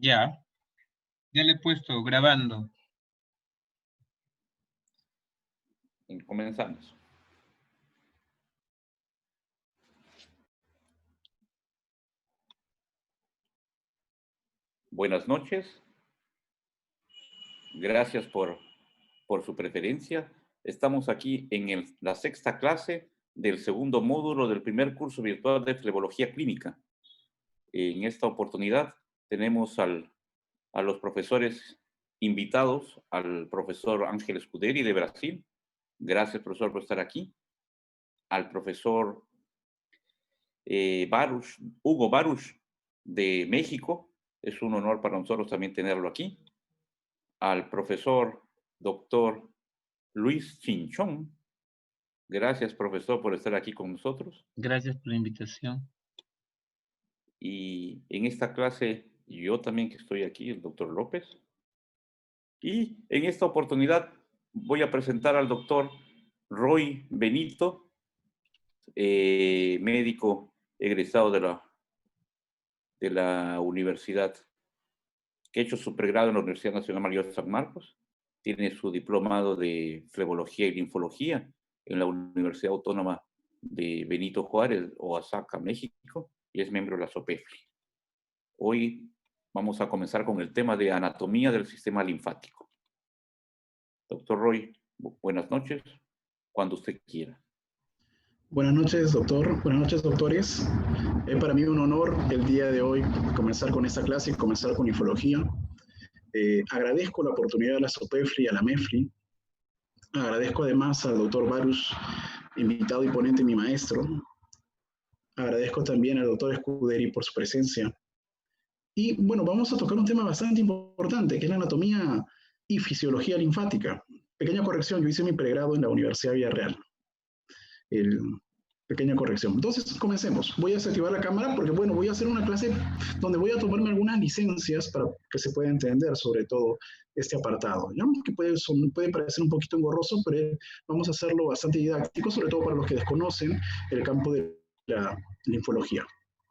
Ya, ya le he puesto grabando. Comenzamos. Buenas noches. Gracias por su preferencia. Estamos aquí en la sexta clase del segundo módulo del primer curso virtual de flebología clínica. En esta oportunidad tenemos a los profesores invitados, al profesor Ángel Scuderi de Brasil. Gracias, profesor, por estar aquí. Al profesor Hugo Baruch de México. Es un honor para nosotros también tenerlo aquí. Al profesor doctor Luis Chinchón. Gracias, profesor, por estar aquí con nosotros. Gracias por la invitación. Y en esta clase, yo también que estoy aquí, el doctor López. Y en esta oportunidad voy a presentar al doctor Roy Benito, médico egresado de la universidad, que ha hecho su pregrado en la Universidad Nacional Mayor San Marcos. Tiene su diplomado de flebología y linfología en la Universidad Autónoma de Benito Juárez, Oaxaca, México, y es miembro de la SOPEFLI. Hoy vamos a comenzar con el tema de anatomía del sistema linfático. Doctor Roy, buenas noches, cuando usted quiera. Buenas noches, doctor. Buenas noches, doctores. Es para mí un honor el día de hoy comenzar con esta clase y comenzar con linfología. Agradezco la oportunidad a la SOPEFLI y a la MEFLI. Agradezco además al doctor Baruch, invitado y ponente, mi maestro. Agradezco también al doctor Scuderi por su presencia. Y bueno, vamos a tocar un tema bastante importante, que es la anatomía y fisiología linfática. Pequeña corrección, yo hice mi pregrado en la Universidad Villarreal. Pequeña corrección. Entonces, comencemos. Voy a desactivar la cámara porque, bueno, voy a hacer una clase donde voy a tomarme algunas licencias para que se pueda entender sobre todo este apartado, ¿no? Que puede parecer un poquito engorroso, pero vamos a hacerlo bastante didáctico, sobre todo para los que desconocen el campo de la linfología.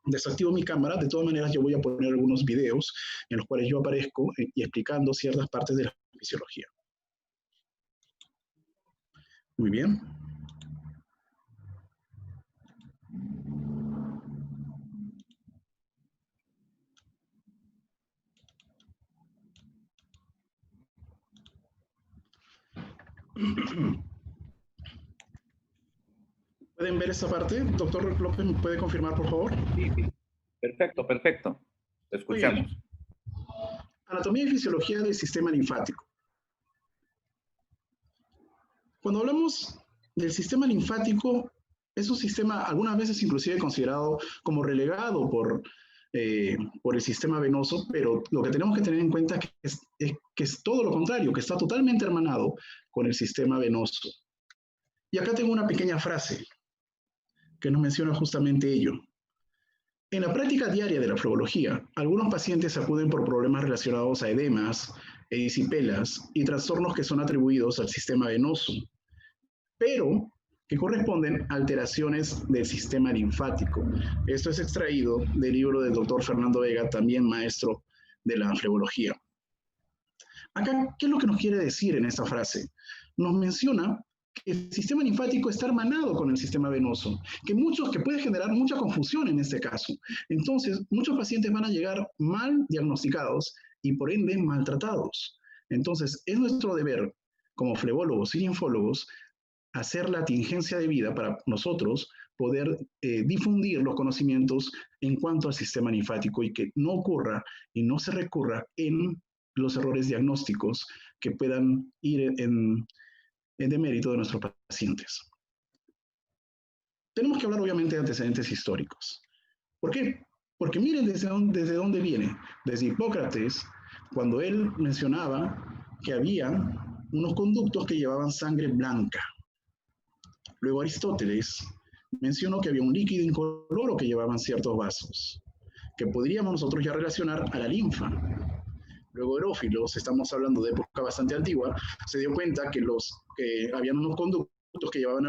Desactivo mi cámara. De todas maneras, yo voy a poner algunos videos en los cuales yo aparezco y explicando ciertas partes de la fisiología. Muy bien. ¿Pueden ver esa parte? Doctor López, ¿me puede confirmar, por favor? Sí, sí. Perfecto, perfecto. Te escuchamos. Anatomía y fisiología del sistema linfático. Cuando hablamos del sistema linfático, es un sistema algunas veces inclusive considerado como relegado por el sistema venoso, pero lo que tenemos que tener en cuenta es que es todo lo contrario, que está totalmente hermanado con el sistema venoso. Y acá tengo una pequeña frase que nos menciona justamente ello. En la práctica diaria de la flebología, algunos pacientes acuden por problemas relacionados a edemas, erisipelas y trastornos que son atribuidos al sistema venoso, pero que corresponden a alteraciones del sistema linfático. Esto es extraído del libro del doctor Fernando Vega, también maestro de la flebología. Acá, ¿qué es lo que nos quiere decir en esta frase? Nos menciona que el sistema linfático está hermanado con el sistema venoso, que puede generar mucha confusión en este caso. Entonces, muchos pacientes van a llegar mal diagnosticados y por ende maltratados. Entonces, es nuestro deber como flebólogos y linfólogos hacer la tingencia debida para nosotros poder difundir los conocimientos en cuanto al sistema linfático y que no ocurra y no se recurra en los errores diagnósticos que puedan ir en demérito de nuestros pacientes. Tenemos que hablar obviamente de antecedentes históricos. ¿Por qué? Porque miren desde dónde viene. Desde Hipócrates, cuando él mencionaba que había unos conductos que llevaban sangre blanca. Luego Aristóteles mencionó que había un líquido incoloro que llevaban ciertos vasos, que podríamos nosotros ya relacionar a la linfa. Luego Herófilos, estamos hablando de época bastante antigua, se dio cuenta que habían unos conductos que llevaban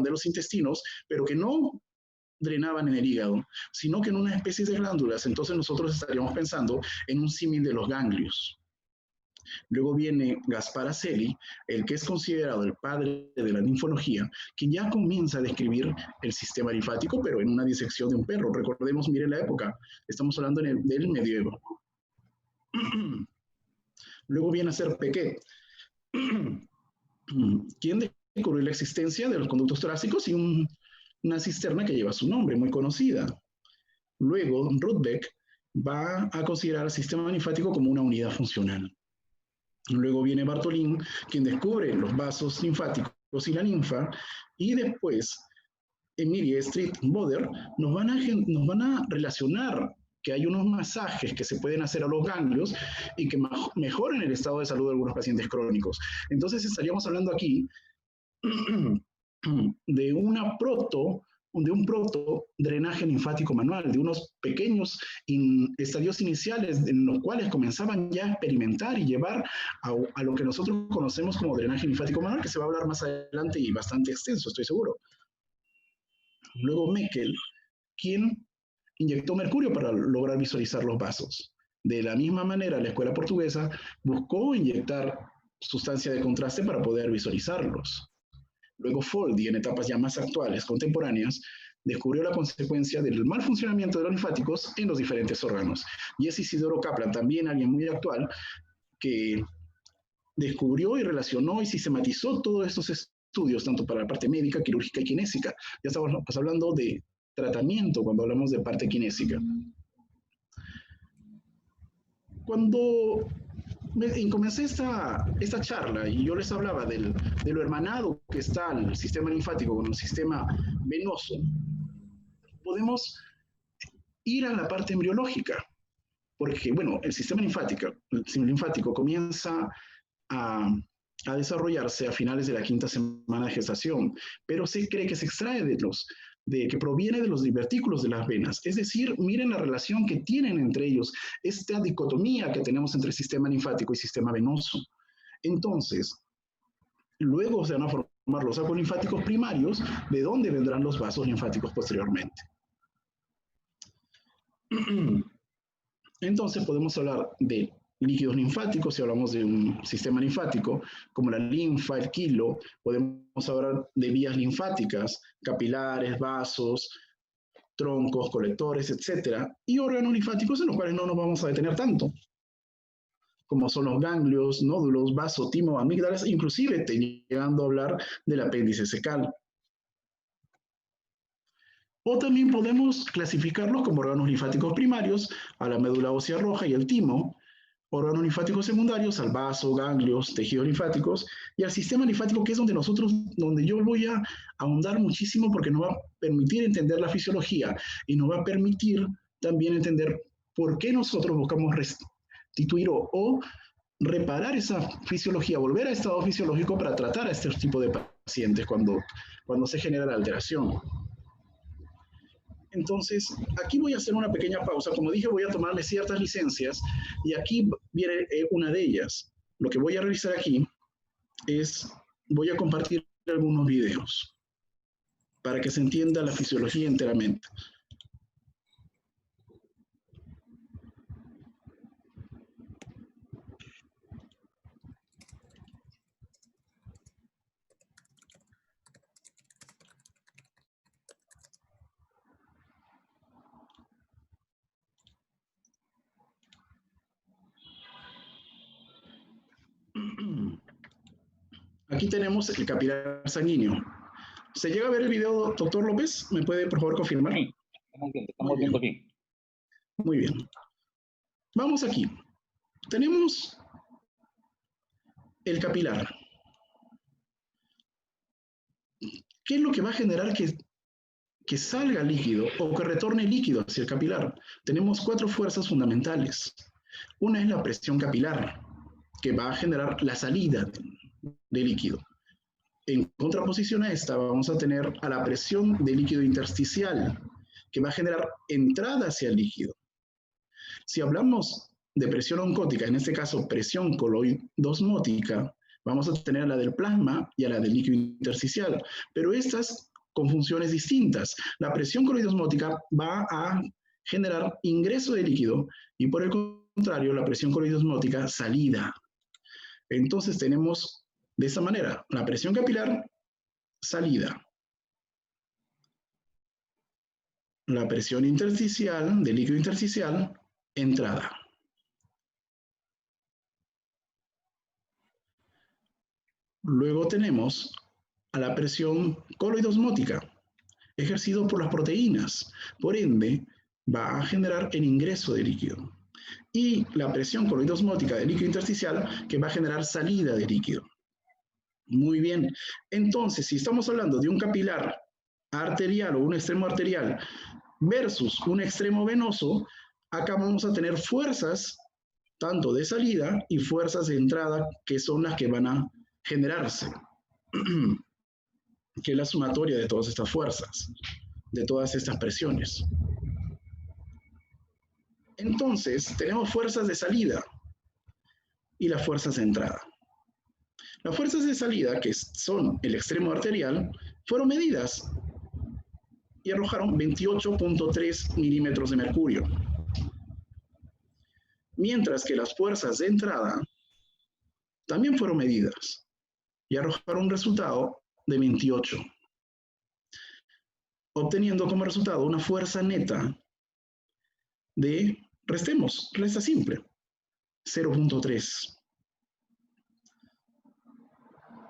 de los intestinos, pero que no drenaban en el hígado, sino que en una especie de glándulas. Entonces nosotros estaríamos pensando en un símil de los ganglios. Luego viene Gaspar Aselli, el que es considerado el padre de la linfología, quien ya comienza a describir el sistema linfático, pero en una disección de un perro. Recordemos, miren la época, estamos hablando del medievo. Luego viene a ser Pequet, quien descubrió la existencia de los conductos torácicos y una cisterna que lleva su nombre, muy conocida. Luego, Rudbeck va a considerar el sistema linfático como una unidad funcional. Luego viene Bartholin, quien descubre los vasos linfáticos y la linfa, y después Emilie Street Boder nos van a relacionar que hay unos masajes que se pueden hacer a los ganglios y que mejoran el estado de salud de algunos pacientes crónicos. Entonces estaríamos hablando aquí de un proto drenaje linfático manual, de unos pequeños estadios iniciales en los cuales comenzaban ya a experimentar y llevar a lo que nosotros conocemos como drenaje linfático manual, que se va a hablar más adelante y bastante extenso, estoy seguro. Luego Meckel, quien inyectó mercurio para lograr visualizar los vasos. De la misma manera, la escuela portuguesa buscó inyectar sustancia de contraste para poder visualizarlos. Luego Foldi, en etapas ya más actuales, contemporáneas, descubrió la consecuencia del mal funcionamiento de los linfáticos en los diferentes órganos. Y es Isidoro Kaplan, también alguien muy actual, que descubrió y relacionó y sistematizó todos estos estudios, tanto para la parte médica, quirúrgica y kinésica. Ya estamos hablando de tratamiento cuando hablamos de parte kinésica. Cuando comencé esta charla y yo les hablaba de lo hermanado que está el sistema linfático con el sistema venoso, podemos ir a la parte embriológica, porque, bueno, el sistema linfático comienza a desarrollarse a finales de la 5ª semana de gestación, pero se cree que se extrae que proviene de los divertículos de las venas. Es decir, miren la relación que tienen entre ellos, esta dicotomía que tenemos entre sistema linfático y sistema venoso. Entonces, luego se van a formar los sacos linfáticos primarios, de donde vendrán los vasos linfáticos posteriormente. Entonces podemos hablar de líquidos linfáticos, si hablamos de un sistema linfático, como la linfa, el quilo. Podemos hablar de vías linfáticas, capilares, vasos, troncos, colectores, etc. Y órganos linfáticos en los cuales no nos vamos a detener tanto, como son los ganglios, nódulos, vaso, timo, amígdalas, inclusive llegando a hablar del apéndice secal. O también podemos clasificarlos como órganos linfáticos primarios, a la médula ósea roja y el timo, órganos linfáticos secundarios, al vaso, ganglios, tejidos linfáticos, y al sistema linfático, que es donde yo voy a ahondar muchísimo, porque nos va a permitir entender la fisiología y nos va a permitir también entender por qué nosotros buscamos restituir o reparar esa fisiología, volver a estado fisiológico para tratar a este tipo de pacientes cuando se genera la alteración. Entonces, aquí voy a hacer una pequeña pausa. Como dije, voy a tomarle ciertas licencias y aquí viene una de ellas. Lo que voy a realizar aquí es, voy a compartir algunos videos para que se entienda la fisiología enteramente. Aquí tenemos el capilar sanguíneo. ¿Se llega a ver el video, doctor López? ¿Me puede, por favor, confirmar? Sí, estamos viendo aquí. Muy bien. Vamos aquí. Tenemos el capilar. ¿Qué es lo que va a generar que salga líquido o que retorne líquido hacia el capilar? Tenemos 4 fuerzas fundamentales. Una es la presión capilar, que va a generar la salida de líquido. En contraposición a esta, vamos a tener a la presión de líquido intersticial, que va a generar entrada hacia el líquido. Si hablamos de presión oncótica, en este caso presión coloidosmótica, vamos a tener a la del plasma y a la del líquido intersticial, pero estas con funciones distintas. La presión coloidosmótica va a generar ingreso de líquido y por el contrario, la presión coloidosmótica salida. Entonces tenemos de esta manera la presión capilar, salida. La presión intersticial, del líquido intersticial, entrada. Luego tenemos a la presión coloidosmótica, ejercido por las proteínas. Por ende, va a generar el ingreso de líquido. Y la presión coloidosmótica del líquido intersticial, que va a generar salida de líquido. Muy bien. Entonces, si estamos hablando de un capilar arterial o un extremo arterial versus un extremo venoso, acá vamos a tener fuerzas tanto de salida y fuerzas de entrada, que son las que van a generarse, que es la sumatoria de todas estas fuerzas, de todas estas presiones. Entonces, tenemos fuerzas de salida y las fuerzas de entrada. Las fuerzas de salida, que son el extremo arterial, fueron medidas y arrojaron 28.3 milímetros de mercurio. Mientras que las fuerzas de entrada también fueron medidas y arrojaron un resultado de 28, obteniendo como resultado una fuerza neta de, restemos, resta simple, 0.3.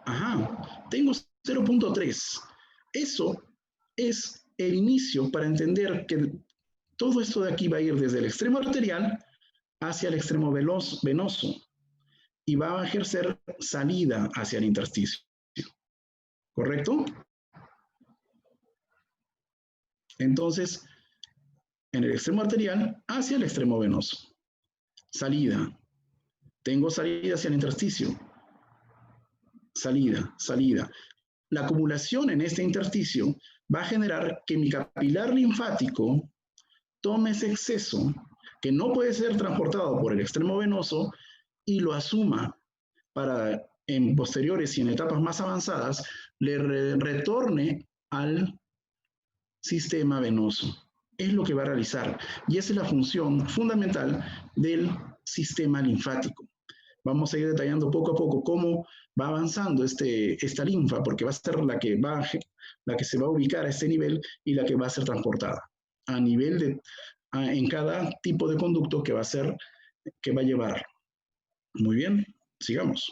Ajá, tengo 0.3. Eso es el inicio para entender que todo esto de aquí va a ir desde el extremo arterial hacia el extremo venoso y va a ejercer salida hacia el intersticio. ¿Correcto? Entonces, en el extremo arterial hacia el extremo venoso. Salida. Tengo salida hacia el intersticio. Salida, salida. La acumulación en este intersticio va a generar que mi capilar linfático tome ese exceso que no puede ser transportado por el extremo venoso y lo asuma para en posteriores y en etapas más avanzadas le retorne al sistema venoso. Es lo que va a realizar y esa es la función fundamental del sistema linfático. Vamos a ir detallando poco a poco cómo va avanzando esta linfa, porque va a ser la que se va a ubicar a este nivel y la que va a ser transportada a nivel en cada tipo de conducto que va a llevar. Muy bien, sigamos.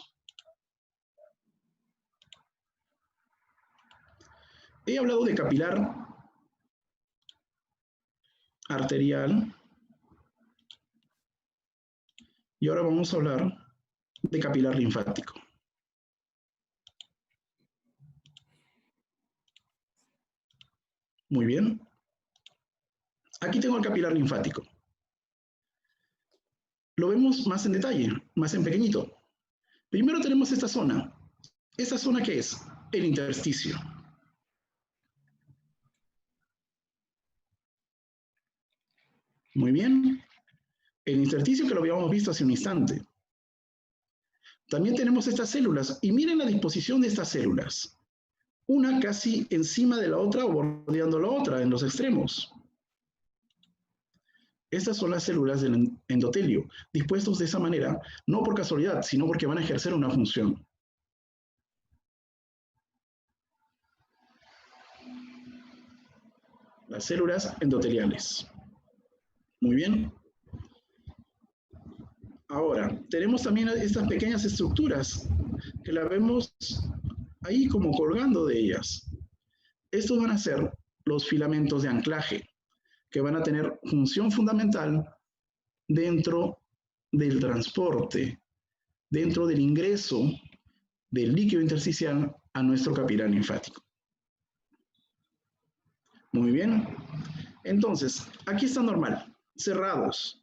He hablado de capilar arterial y ahora vamos a hablar de capilar linfático. Muy bien. Aquí tengo el capilar linfático. Lo vemos más en detalle, más en pequeñito. Primero tenemos esta zona. ¿Esta zona qué es? El intersticio. Muy bien. El intersticio que lo habíamos visto hace un instante. También tenemos estas células, y miren la disposición de estas células. Una casi encima de la otra o bordeando la otra en los extremos. Estas son las células del endotelio, dispuestos de esa manera, no por casualidad, sino porque van a ejercer una función. Las células endoteliales. Muy bien. Ahora, tenemos también estas pequeñas estructuras que las vemos ahí como colgando de ellas. Estos van a ser los filamentos de anclaje, que van a tener función fundamental dentro del transporte, dentro del ingreso del líquido intersticial a nuestro capilar linfático. Muy bien. Entonces, aquí está normal, cerrados,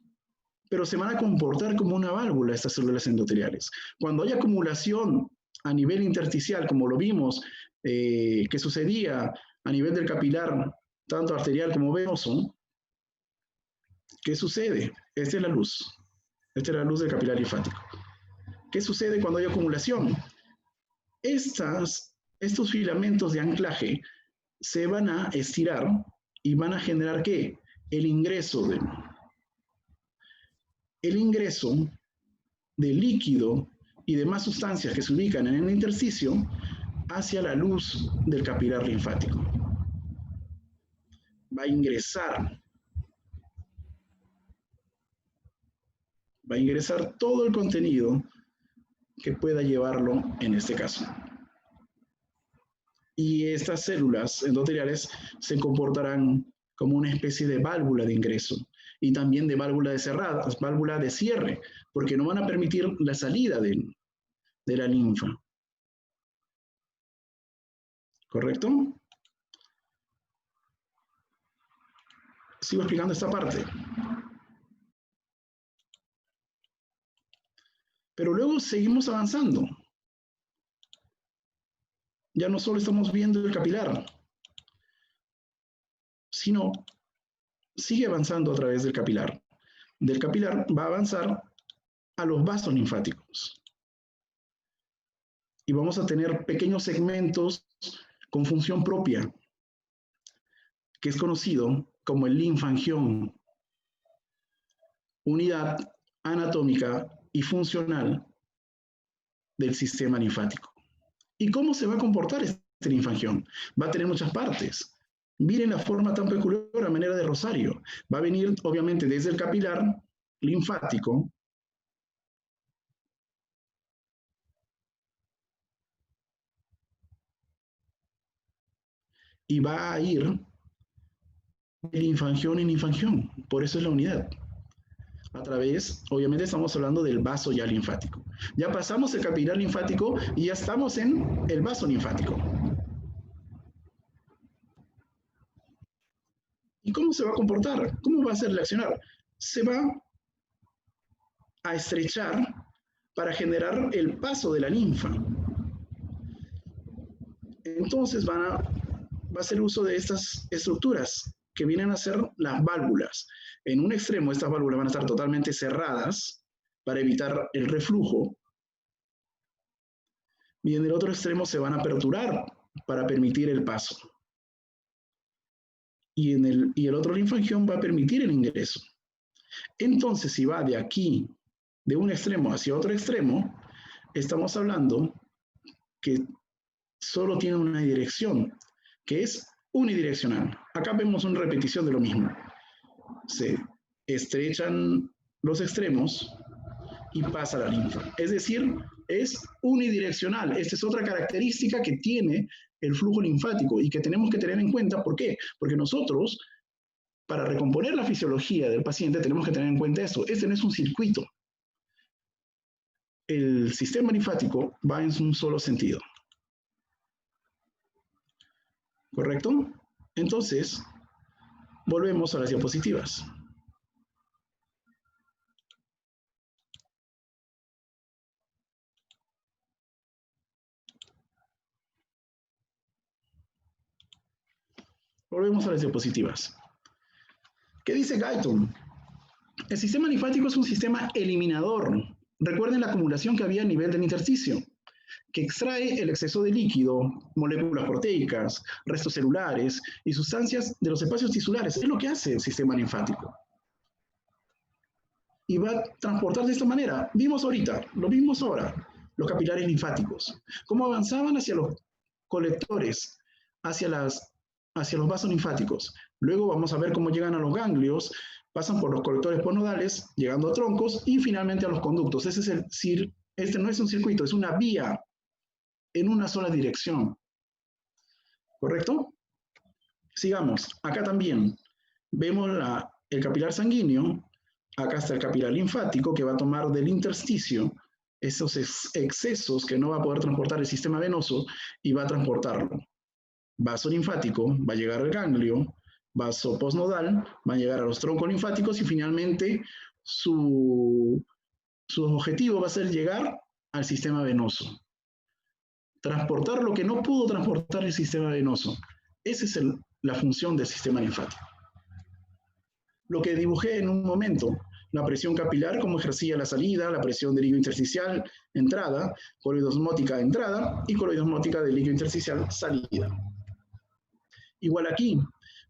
pero se van a comportar como una válvula estas células endoteliales. Cuando hay acumulación a nivel intersticial, como lo vimos, que sucedía a nivel del capilar, tanto arterial como venoso, ¿qué sucede? Esta es la luz. Esta es la luz del capilar linfático. ¿Qué sucede cuando hay acumulación? Estos filamentos de anclaje se van a estirar y van a generar ¿qué? El ingreso de líquido y demás sustancias que se ubican en el intersticio hacia la luz del capilar linfático. Va a ingresar todo el contenido que pueda llevarlo en este caso. Y estas células endoteliales se comportarán como una especie de válvula de ingreso y también de válvula de cerrada, válvula de cierre, porque no van a permitir la salida de la linfa. ¿Correcto? Sigo explicando esta parte. Pero luego seguimos avanzando. Ya no solo estamos viendo el capilar, sino sigue avanzando a través del capilar. Del capilar va a avanzar a los vasos linfáticos. Y vamos a tener pequeños segmentos con función propia, que es conocido como el linfangión, unidad anatómica y funcional del sistema linfático. ¿Y cómo se va a comportar este linfangión? Va a tener muchas partes. Miren la forma tan peculiar a manera de rosario. Va a venir, obviamente, desde el capilar linfático, y va a ir de linfangión en linfangión. Por eso es la unidad. A través, obviamente estamos hablando del vaso ya linfático. Ya pasamos el capilar linfático y ya estamos en el vaso linfático. ¿Y cómo se va a comportar? ¿Cómo va a hacer reaccionar? Se va a estrechar para generar el paso de la linfa. Entonces va a hacer uso de estas estructuras que vienen a ser las válvulas. En un extremo estas válvulas van a estar totalmente cerradas para evitar el reflujo. Y en el otro extremo se van a aperturar para permitir el paso. Y el otro linfangión va a permitir el ingreso. Entonces, si va de aquí, de un extremo hacia otro extremo, estamos hablando que solo tiene una dirección, que es unidireccional. Acá vemos una repetición de lo mismo. Se estrechan los extremos y pasa la linfa. Es decir, es unidireccional. Esta es otra característica que tiene el flujo linfático y que tenemos que tener en cuenta. ¿Por qué? Porque nosotros, para recomponer la fisiología del paciente, tenemos que tener en cuenta esto. Este no es un circuito. El sistema linfático va en un solo sentido. ¿Correcto? Entonces, volvemos a las diapositivas. Volvemos a las diapositivas. ¿Qué dice Guyton? El sistema linfático es un sistema eliminador. Recuerden la acumulación que había a nivel del intersticio, que extrae el exceso de líquido, moléculas proteicas, restos celulares y sustancias de los espacios tisulares. Es lo que hace el sistema linfático. Y va a transportar de esta manera. Vimos ahorita, lo vimos ahora, los capilares linfáticos. Cómo avanzaban hacia los colectores, hacia los vasos linfáticos. Luego vamos a ver cómo llegan a los ganglios, pasan por los colectores postnodales, llegando a troncos y finalmente a los conductos. Este no es un circuito, es una vía en una sola dirección. ¿Correcto? Sigamos. Acá también vemos el capilar sanguíneo. Acá está el capilar linfático que va a tomar del intersticio esos excesos que no va a poder transportar el sistema venoso y va a transportarlo. Vaso linfático va a llegar al ganglio, vaso postnodal va a llegar a los troncos linfáticos y finalmente su objetivo va a ser llegar al sistema venoso. Transportar lo que no pudo transportar el sistema venoso. Esa es la función del sistema linfático. Lo que dibujé en un momento, la presión capilar, cómo ejercía la salida, la presión del líquido intersticial, entrada, coloidosmótica, entrada, y coloidosmótica del líquido intersticial, salida. Igual aquí,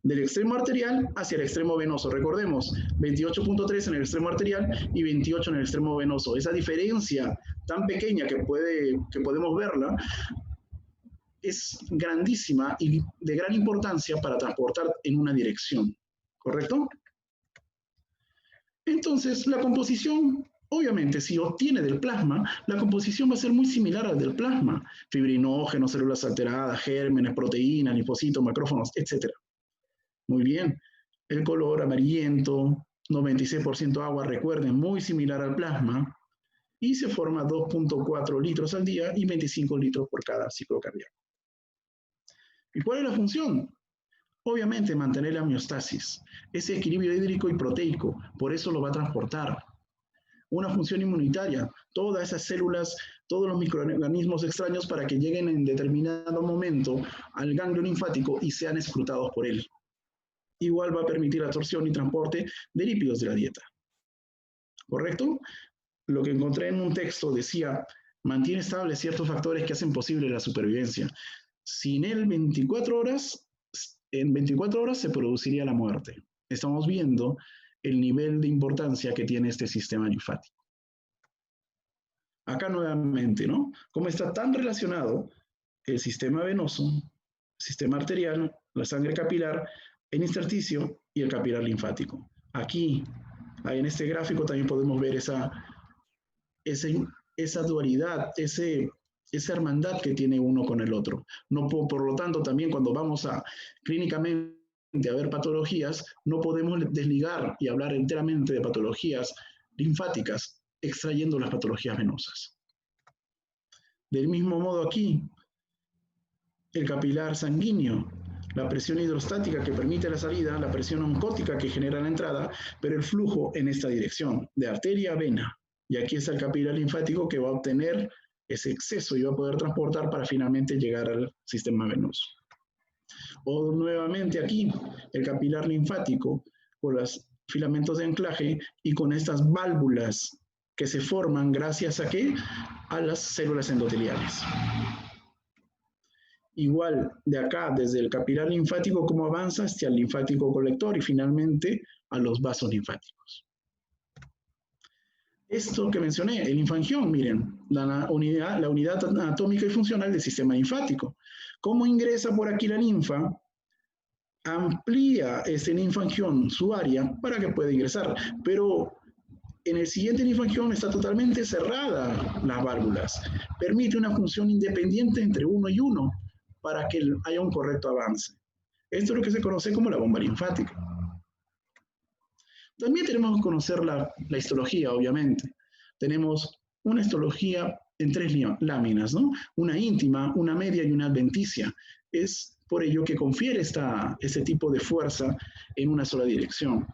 del extremo arterial hacia el extremo venoso. Recordemos, 28.3 en el extremo arterial y 28 en el extremo venoso. Esa diferencia tan pequeña que podemos verla es grandísima y de gran importancia para transportar en una dirección, ¿correcto? Entonces, la composición, obviamente, si obtiene del plasma, la composición va a ser muy similar al del plasma. Fibrinógenos, células alteradas, gérmenes, proteínas, linfocitos, macrófagos, etc. Muy bien. El color amarillento, 96% agua, recuerden, muy similar al plasma. Y se forma 2.4 litros al día y 25 litros por cada ciclo cardíaco. ¿Y cuál es la función? Obviamente mantener la homeostasis, ese equilibrio hídrico y proteico, por eso lo va a transportar. Una función inmunitaria, todas esas células, todos los microorganismos extraños para que lleguen en determinado momento al ganglio linfático y sean escrutados por él. Igual va a permitir la absorción y transporte de lípidos de la dieta. ¿Correcto? Lo que encontré en un texto decía, mantiene estables ciertos factores que hacen posible la supervivencia. Sin él, en 24 horas se produciría la muerte. Estamos viendo el nivel de importancia que tiene este sistema linfático. Acá nuevamente, ¿no? Cómo está tan relacionado el sistema venoso, sistema arterial, la sangre capilar, el intersticio y el capilar linfático. Aquí, en este gráfico también podemos ver esa dualidad, esa hermandad que tiene uno con el otro. No, por lo tanto, también cuando vamos clínicamente a ver patologías, no podemos desligar y hablar enteramente de patologías linfáticas, extrayendo las patologías venosas. Del mismo modo aquí, el capilar sanguíneo, la presión hidrostática que permite la salida, la presión oncótica que genera la entrada, pero el flujo en esta dirección, de arteria a vena. Y aquí está el capilar linfático que va a obtener ese exceso y va a poder transportar para finalmente llegar al sistema venoso. O nuevamente aquí, el capilar linfático con los filamentos de anclaje y con estas válvulas que se forman gracias a ¿qué? A las células endoteliales. Igual de acá, desde el capilar linfático, cómo avanza hacia el linfático colector y finalmente a los vasos linfáticos. Esto que mencioné, el linfangión, miren, la unidad anatómica y funcional del sistema linfático. Cómo ingresa por aquí la linfa, amplía este linfangión su área para que pueda ingresar, pero en el siguiente linfangión está totalmente cerrada las válvulas. Permite una función independiente entre uno y uno para que haya un correcto avance. Esto es lo que se conoce como la bomba linfática. También tenemos que conocer la histología, obviamente. Tenemos una histología en 3 láminas, ¿no? Una íntima, una media y una adventicia. Es por ello que confiere este tipo de fuerza en una sola dirección.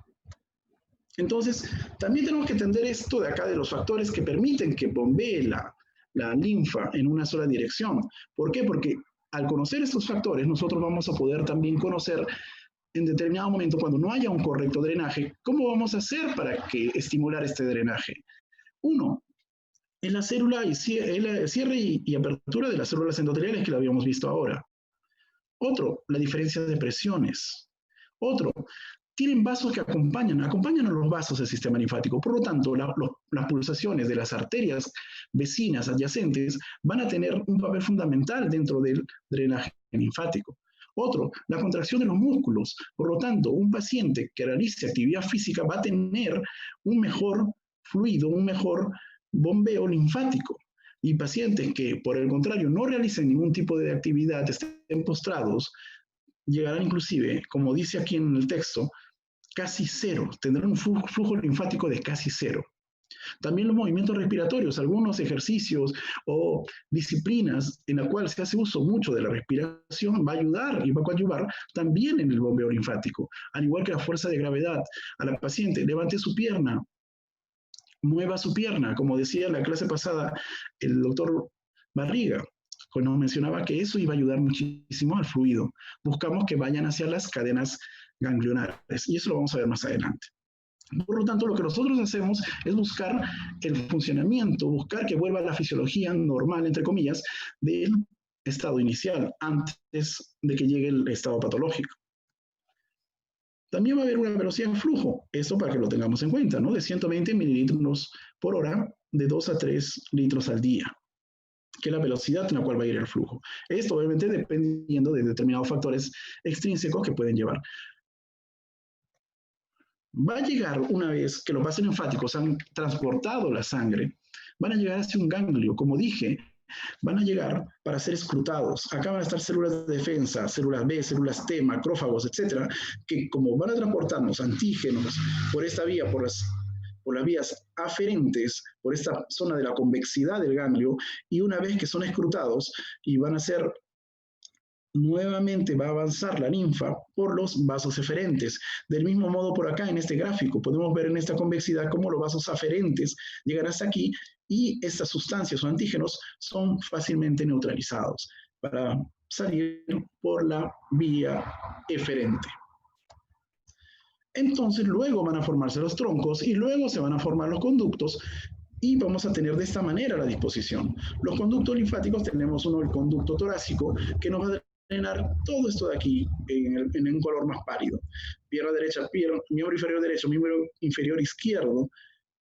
Entonces, también tenemos que entender esto de acá de los factores que permiten que bombee la linfa en una sola dirección. ¿Por qué? Porque al conocer estos factores, nosotros vamos a poder también conocer en determinado momento, cuando no haya un correcto drenaje, ¿cómo vamos a hacer para estimular este drenaje? Uno, en la célula y cierre y apertura de las células endoteliales que lo habíamos visto ahora. Otro, la diferencia de presiones. Otro, tienen vasos que acompañan a los vasos del sistema linfático. Por lo tanto, las pulsaciones de las arterias vecinas, adyacentes, van a tener un papel fundamental dentro del drenaje linfático. Otro, la contracción de los músculos. Por lo tanto, un paciente que realice actividad física va a tener un mejor fluido, un mejor bombeo linfático. Y pacientes que, por el contrario, no realicen ningún tipo de actividad, estén postrados, llegarán inclusive, como dice aquí en el texto, casi cero, tendrán un flujo linfático de casi cero. También los movimientos respiratorios, algunos ejercicios o disciplinas en la cual se hace uso mucho de la respiración va a ayudar y va a coadyuvar también en el bombeo linfático, al igual que la fuerza de gravedad. A la paciente, levante su pierna, mueva su pierna, como decía en la clase pasada el doctor Barriga, cuando mencionaba que eso iba a ayudar muchísimo al fluido. Buscamos que vayan hacia las cadenas ganglionares y eso lo vamos a ver más adelante. Por lo tanto, lo que nosotros hacemos es buscar el funcionamiento, buscar que vuelva a la fisiología normal, entre comillas, del estado inicial, antes de que llegue el estado patológico. También va a haber una velocidad de flujo, esto para que lo tengamos en cuenta, ¿no? De 120 mililitros por hora, de 2 a 3 litros al día, que es la velocidad en la cual va a ir el flujo. Esto obviamente dependiendo de determinados factores extrínsecos que pueden llevar. Va a llegar una vez que los vasos linfáticos han transportado la sangre, van a llegar hacia un ganglio, como dije, van a llegar para ser escrutados. Acá van a estar células de defensa, células B, células T, macrófagos, etcétera, que como van a transportarnos antígenos por esta vía, por las vías aferentes, por esta zona de la convexidad del ganglio, y una vez que son escrutados y van a ser nuevamente va a avanzar la linfa por los vasos eferentes. Del mismo modo por acá en este gráfico podemos ver en esta convexidad cómo los vasos aferentes llegan hasta aquí y estas sustancias o antígenos son fácilmente neutralizados para salir por la vía eferente. Entonces luego van a formarse los troncos y luego se van a formar los conductos y vamos a tener de esta manera la disposición. Los conductos linfáticos tenemos uno, el conducto torácico, que nos va a drenar todo esto de aquí en un color más pálido. Pierna derecha, miembro inferior derecho, miembro inferior izquierdo,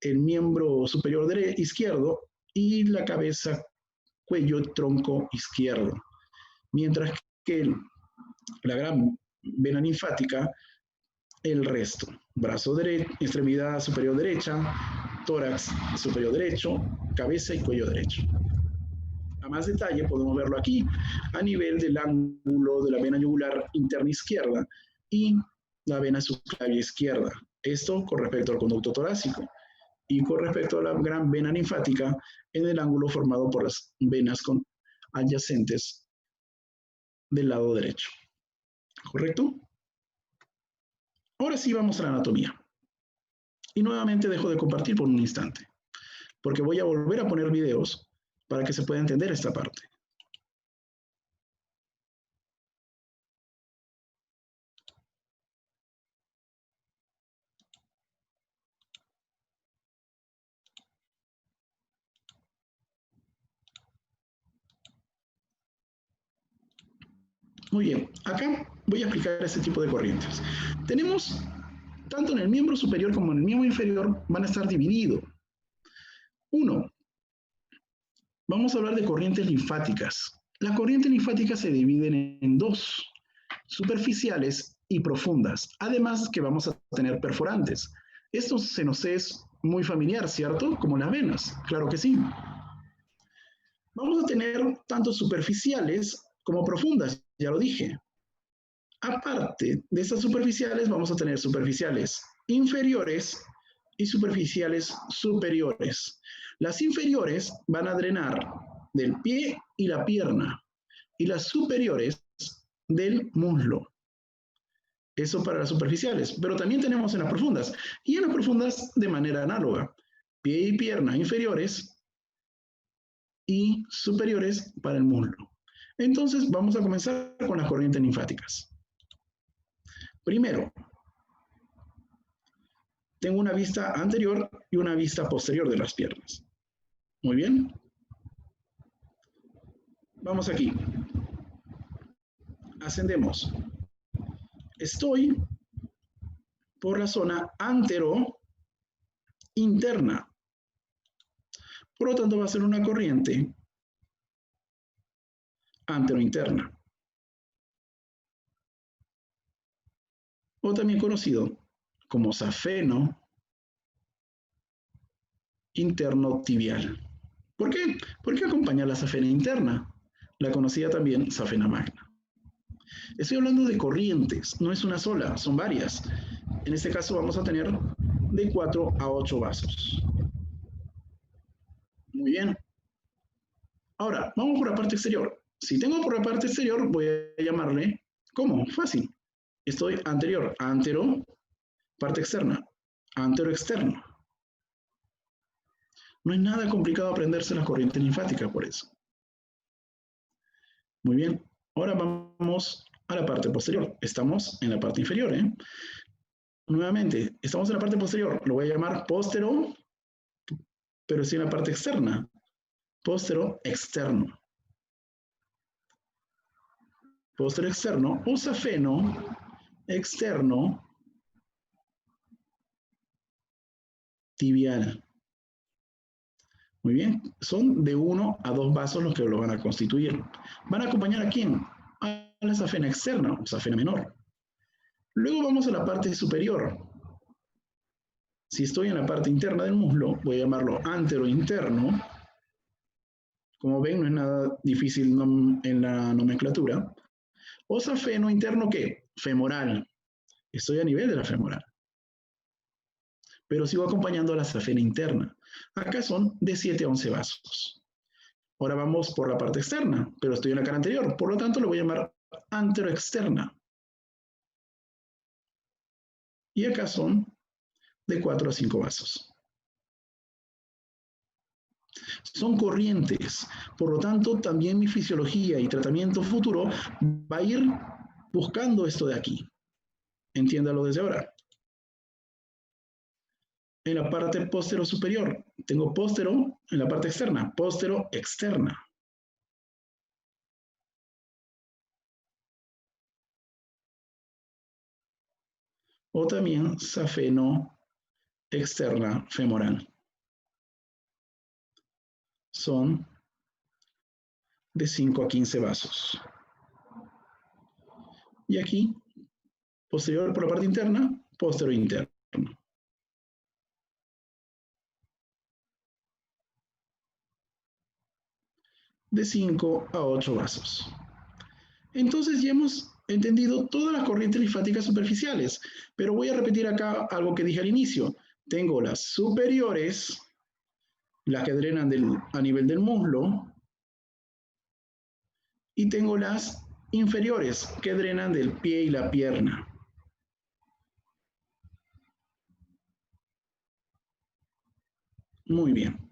el miembro superior izquierdo y la cabeza, cuello, tronco izquierdo. Mientras que la gran vena linfática, el resto. Brazo derecho, extremidad superior derecha, tórax superior derecho, cabeza y cuello derecho. A más detalle podemos verlo aquí a nivel del ángulo de la vena yugular interna izquierda y la vena subclavia izquierda. Esto con respecto al conducto torácico y con respecto a la gran vena linfática en el ángulo formado por las venas adyacentes del lado derecho. ¿Correcto? Ahora sí vamos a la anatomía. Y nuevamente dejo de compartir por un instante, porque voy a volver a poner videos para que se pueda entender esta parte. Muy bien, acá voy a explicar este tipo de corrientes. Tenemos, tanto en el miembro superior como en el miembro inferior, van a estar divididos. Uno, vamos a hablar de corrientes linfáticas. Las corrientes linfáticas se dividen en dos, superficiales y profundas. Además que vamos a tener perforantes. Esto se nos es muy familiar, ¿cierto? Como las venas, claro que sí. Vamos a tener tanto superficiales como profundas, ya lo dije. Aparte de estas superficiales, vamos a tener superficiales inferiores y superficiales superiores. Las inferiores van a drenar del pie y la pierna, y las superiores del muslo. Eso para las superficiales, pero también tenemos en las profundas, y en las profundas de manera análoga. Pie y pierna inferiores y superiores para el muslo. Entonces vamos a comenzar con las corrientes linfáticas. Primero, tengo una vista anterior y una vista posterior de las piernas. Muy bien. Vamos aquí. Ascendemos. Estoy por la zona antero-interna. Por lo tanto, va a ser una corriente antero-interna. O también conocido como safeno interno tibial. ¿Por qué? Porque acompaña la safena interna, la conocida también safena magna. Estoy hablando de corrientes, no es una sola, son varias. En este caso vamos a tener de 4 a 8 vasos. Muy bien. Ahora, vamos por la parte exterior. Si tengo por la parte exterior, voy a llamarle, ¿cómo? Fácil. Estoy anterior, antero, parte externa, antero externo. No es nada complicado aprenderse las corrientes linfáticas por eso. Muy bien. Ahora vamos a la parte posterior. Estamos en la parte inferior, ¿eh? Nuevamente, estamos en la parte posterior. Lo voy a llamar póstero, pero sí en la parte externa. Póstero externo. Póstero externo o safeno externo tibial. Muy bien, son de 1 a 2 vasos los que lo van a constituir. ¿Van a acompañar a quién? A la safena externa o safena menor. Luego vamos a la parte superior. Si estoy en la parte interna del muslo, voy a llamarlo antero-interno. Como ven, no es nada difícil en la nomenclatura. O safeno interno, ¿qué? Femoral. Estoy a nivel de la femoral. Pero sigo acompañando a la safena interna. Acá son de 7 a 11 vasos. Ahora vamos por la parte externa, pero estoy en la cara anterior. Por lo tanto, lo voy a llamar anteroexterna. Y acá son de 4 a 5 vasos. Son corrientes. Por lo tanto, también mi fisiología y tratamiento futuro va a ir buscando esto de aquí. Entiéndalo desde ahora. En la parte póstero superior, tengo póstero en la parte externa, póstero externa. O también safeno externa femoral. Son de 5 a 15 vasos. Y aquí, posterior por la parte interna, póstero interno. De 5 a 8 vasos. Entonces ya hemos entendido todas las corrientes linfáticas superficiales, pero voy a repetir acá algo que dije al inicio. Tengo las superiores, las que drenan a nivel del muslo, y tengo las inferiores, que drenan del pie y la pierna. Muy bien.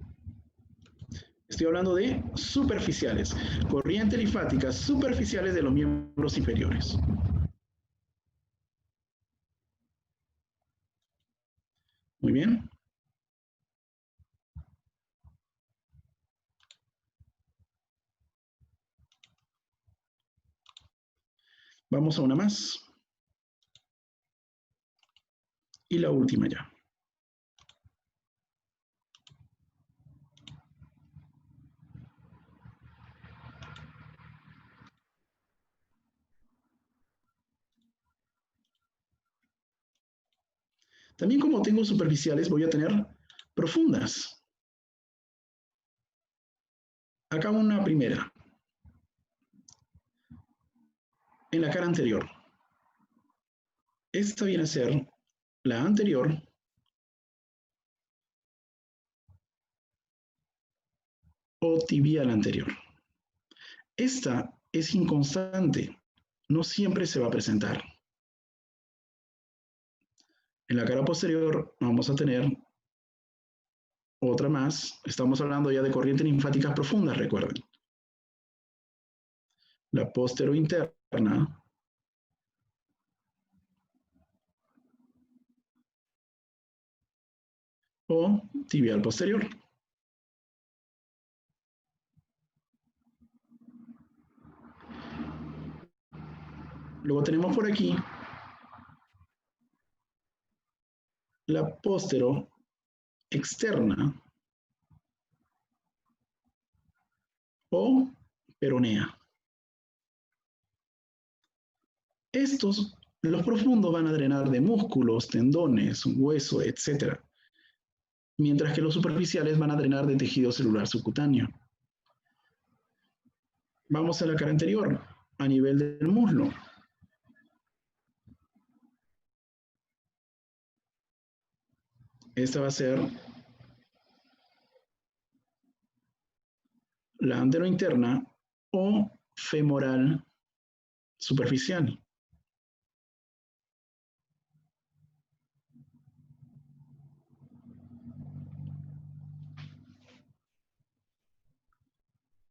Estoy hablando de superficiales, corrientes linfáticas superficiales de los miembros inferiores. Muy bien. Vamos a una más. Y la última ya. También como tengo superficiales, voy a tener profundas. Acá una primera. En la cara anterior. Esta viene a ser la anterior o tibial anterior. Esta es inconstante, no siempre se va a presentar. En la cara posterior vamos a tener otra más. Estamos hablando ya de corrientes linfáticas profundas, recuerden. La posterointerna o tibial posterior. Luego tenemos por aquí la póstero externa o peronea. Los profundos van a drenar de músculos, tendones, hueso, etc. Mientras que los superficiales van a drenar de tejido celular subcutáneo. Vamos a la cara anterior, a nivel del muslo. Esta va a ser la anterointerna o femoral superficial.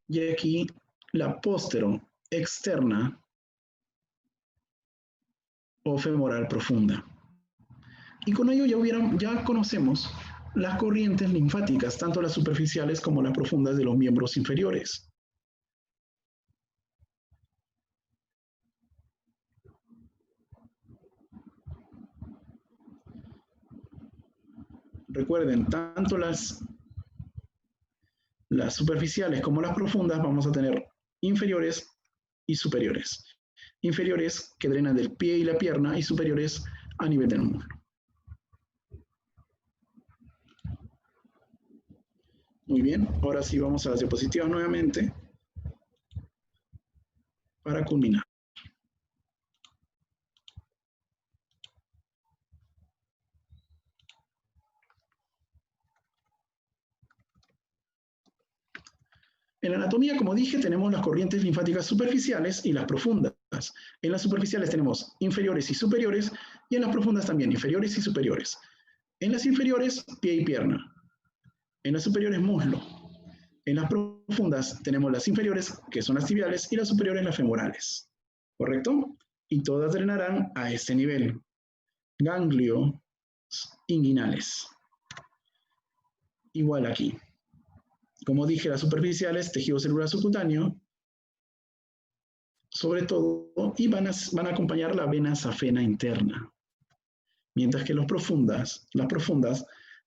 Y aquí la póstero externa o femoral profunda. Y con ello ya conocemos las corrientes linfáticas, tanto las superficiales como las profundas de los miembros inferiores. recuerden, tanto las superficiales como las profundas vamos a tener inferiores y superiores. Inferiores que drenan del pie y la pierna y superiores a nivel del muslo. Muy bien, ahora sí vamos a las diapositivas nuevamente para culminar. En la anatomía, como dije, tenemos las corrientes linfáticas superficiales y las profundas. En las superficiales tenemos inferiores y superiores, y en las profundas también, inferiores y superiores. En las inferiores, pie y pierna. En las superiores, muslo. En las profundas tenemos las inferiores, que son las tibiales, y las superiores, las femorales. ¿Correcto? Y todas drenarán a este nivel. Ganglios inguinales. Igual aquí. Como dije, las superficiales, tejido celular subcutáneo, sobre todo, y van a acompañar la vena safena interna. Mientras que las profundas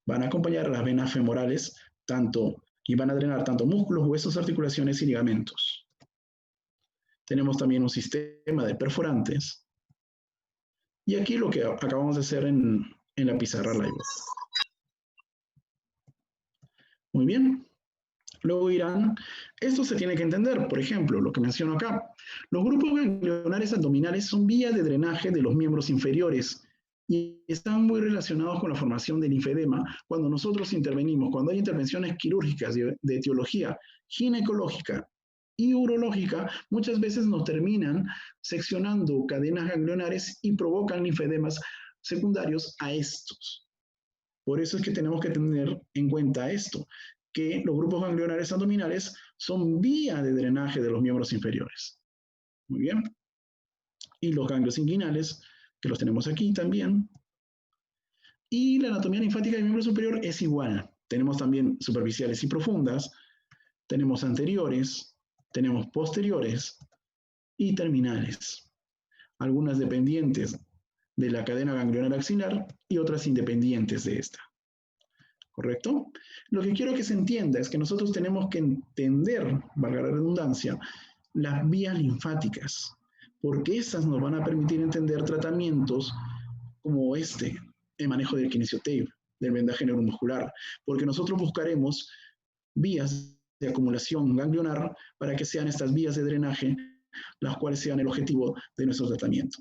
van a acompañar las venas femorales, y van a drenar tanto músculos, huesos, articulaciones y ligamentos. Tenemos también un sistema de perforantes. Y aquí lo que acabamos de hacer en la pizarra live. Muy bien. Luego dirán, esto se tiene que entender, por ejemplo, lo que menciono acá. Los grupos ganglionares abdominales son vías de drenaje de los miembros inferiores y están muy relacionados con la formación del linfedema cuando nosotros intervenimos, cuando hay intervenciones quirúrgicas de etiología ginecológica y urológica, muchas veces nos terminan seccionando cadenas ganglionares y provocan linfedemas secundarios a estos. Por eso es que tenemos que tener en cuenta esto, que los grupos ganglionares abdominales son vía de drenaje de los miembros inferiores. Muy bien. Y los ganglios inguinales, que los tenemos aquí también. Y la anatomía linfática del miembro superior es igual. Tenemos también superficiales y profundas, tenemos anteriores, tenemos posteriores y terminales. Algunas dependientes de la cadena ganglionar axilar y otras independientes de esta. ¿Correcto? Lo que quiero que se entienda es que nosotros tenemos que entender, valga la redundancia, las vías linfáticas, porque esas nos van a permitir entender tratamientos como el manejo del kinesiotape, del vendaje neuromuscular, porque nosotros buscaremos vías de acumulación ganglionar para que sean estas vías de drenaje las cuales sean el objetivo de nuestro tratamiento.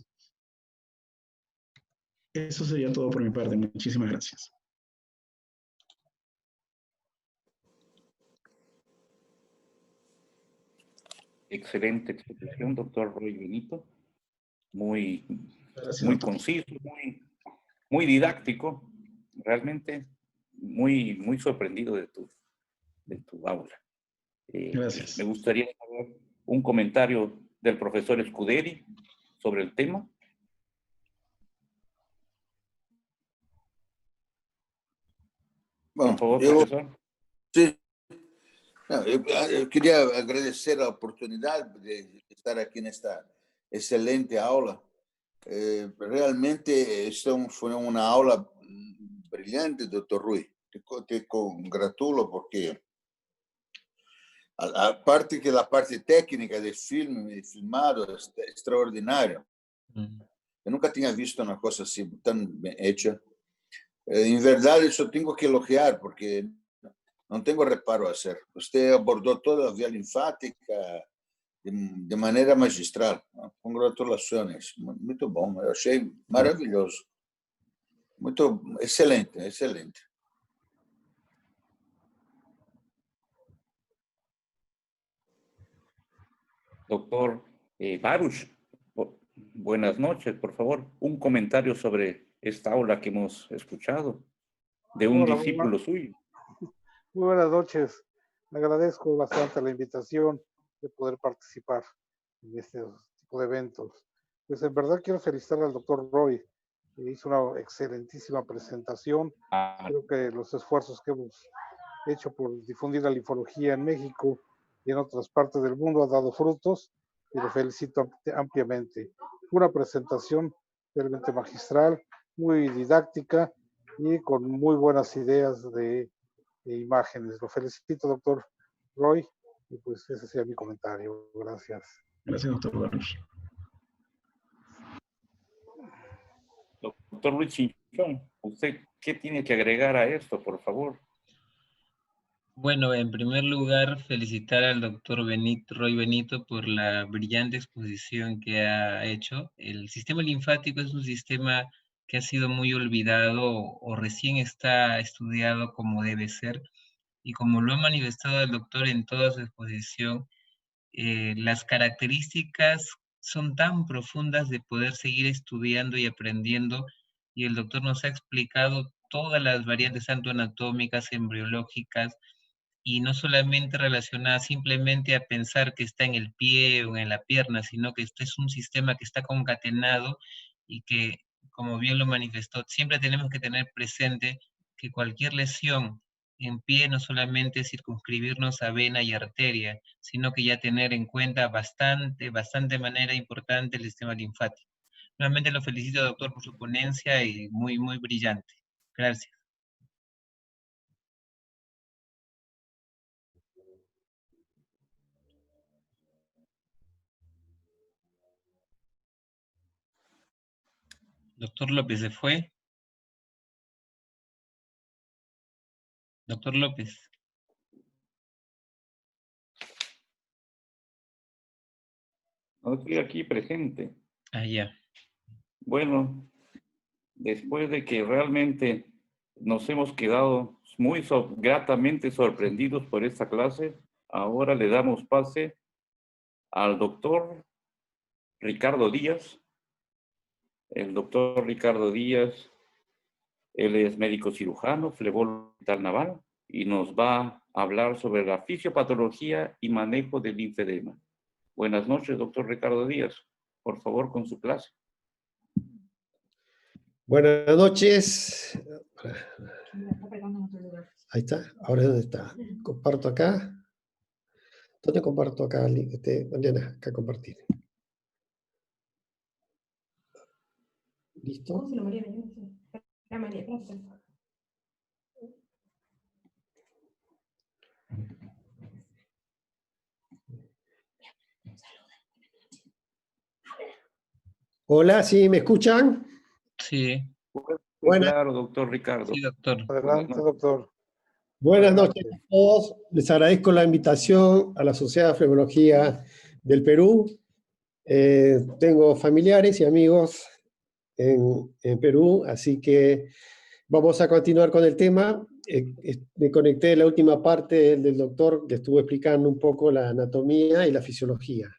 Eso sería todo por mi parte. Muchísimas gracias. Excelente explicación, doctor Roy Benito. Muy conciso, muy didáctico. Realmente muy sorprendido de tu aula. Gracias. Me gustaría saber un comentario del profesor Scuderi sobre el tema. Bueno, por favor, profesor. Sí. No, yo quería agradecer la oportunidad de estar aquí en esta excelente aula. Realmente fue una aula brillante, doctor Rui. Te congratulo porque, aparte que la parte técnica del filmado es extraordinaria. Eu nunca tinha visto uma coisa assim tão bem hecha. Em verdade, eu tenho que elogiar, porque não tenho reparo a hacer. Você abordou toda a via linfática de maneira magistral. Congratulações. Muito bom. Eu achei maravilhoso. Muito excelente, excelente. Doctor Baruch, buenas noches, por favor. Un comentario sobre esta aula que hemos escuchado de un discípulo suyo. Muy buenas noches. Le agradezco bastante la invitación de poder participar en este tipo de eventos. Pues en verdad quiero felicitar al doctor Roy, que hizo una excelentísima presentación. Creo que los esfuerzos que hemos hecho por difundir la linfología en México y en otras partes del mundo ha dado frutos y lo felicito ampliamente. Una presentación realmente magistral, muy didáctica y con muy buenas ideas de imágenes. Lo felicito, doctor Roy, y pues ese sería mi comentario. Gracias. Gracias, doctor Barros. Doctor Luis Chinchón, ¿usted qué tiene que agregar a esto, por favor? Bueno, en primer lugar, felicitar al doctor Roy Benito por la brillante exposición que ha hecho. El sistema linfático es un sistema que ha sido muy olvidado o recién está estudiado como debe ser. Y como lo ha manifestado el doctor en toda su exposición, las características son tan profundas de poder seguir estudiando y aprendiendo, y el doctor nos ha explicado todas las variantes, tanto anatómicas, embriológicas, y no solamente relacionada simplemente a pensar que está en el pie o en la pierna, sino que este es un sistema que está concatenado y que, como bien lo manifestó, siempre tenemos que tener presente que cualquier lesión en pie no solamente es circunscribirnos a vena y arteria, sino que ya tener en cuenta bastante manera importante el sistema linfático. Nuevamente lo felicito, doctor, por su ponencia y muy brillante. Gracias. Doctor López, ¿se fue? Doctor López. No estoy aquí presente. Ah, ya. Bueno, después de que realmente nos hemos quedado muy gratamente sorprendidos por esta clase, ahora le damos pase al doctor Ricardo Díaz. El doctor Ricardo Díaz, él es médico cirujano, flebólogo hospital naval, y nos va a hablar sobre la fisiopatología y manejo del linfedema. Buenas noches, doctor Ricardo Díaz. Por favor, con su clase. Buenas noches. Ahí está. Ahora, ¿dónde está? Comparto acá. ¿Dónde comparto acá, Mariana? Acá compartir. ¿Listo? Hola, ¿sí me escuchan? Sí. Buenas. Claro, doctor Ricardo. Sí, doctor. Adelante, doctor. Buenas Adelante. noches a todos. Les agradezco la invitación a la Sociedad de Flebología del Perú. Tengo familiares y amigos en Perú, así que vamos a continuar con el tema. Me conecté en la última parte del doctor que estuvo explicando un poco la anatomía y la fisiología.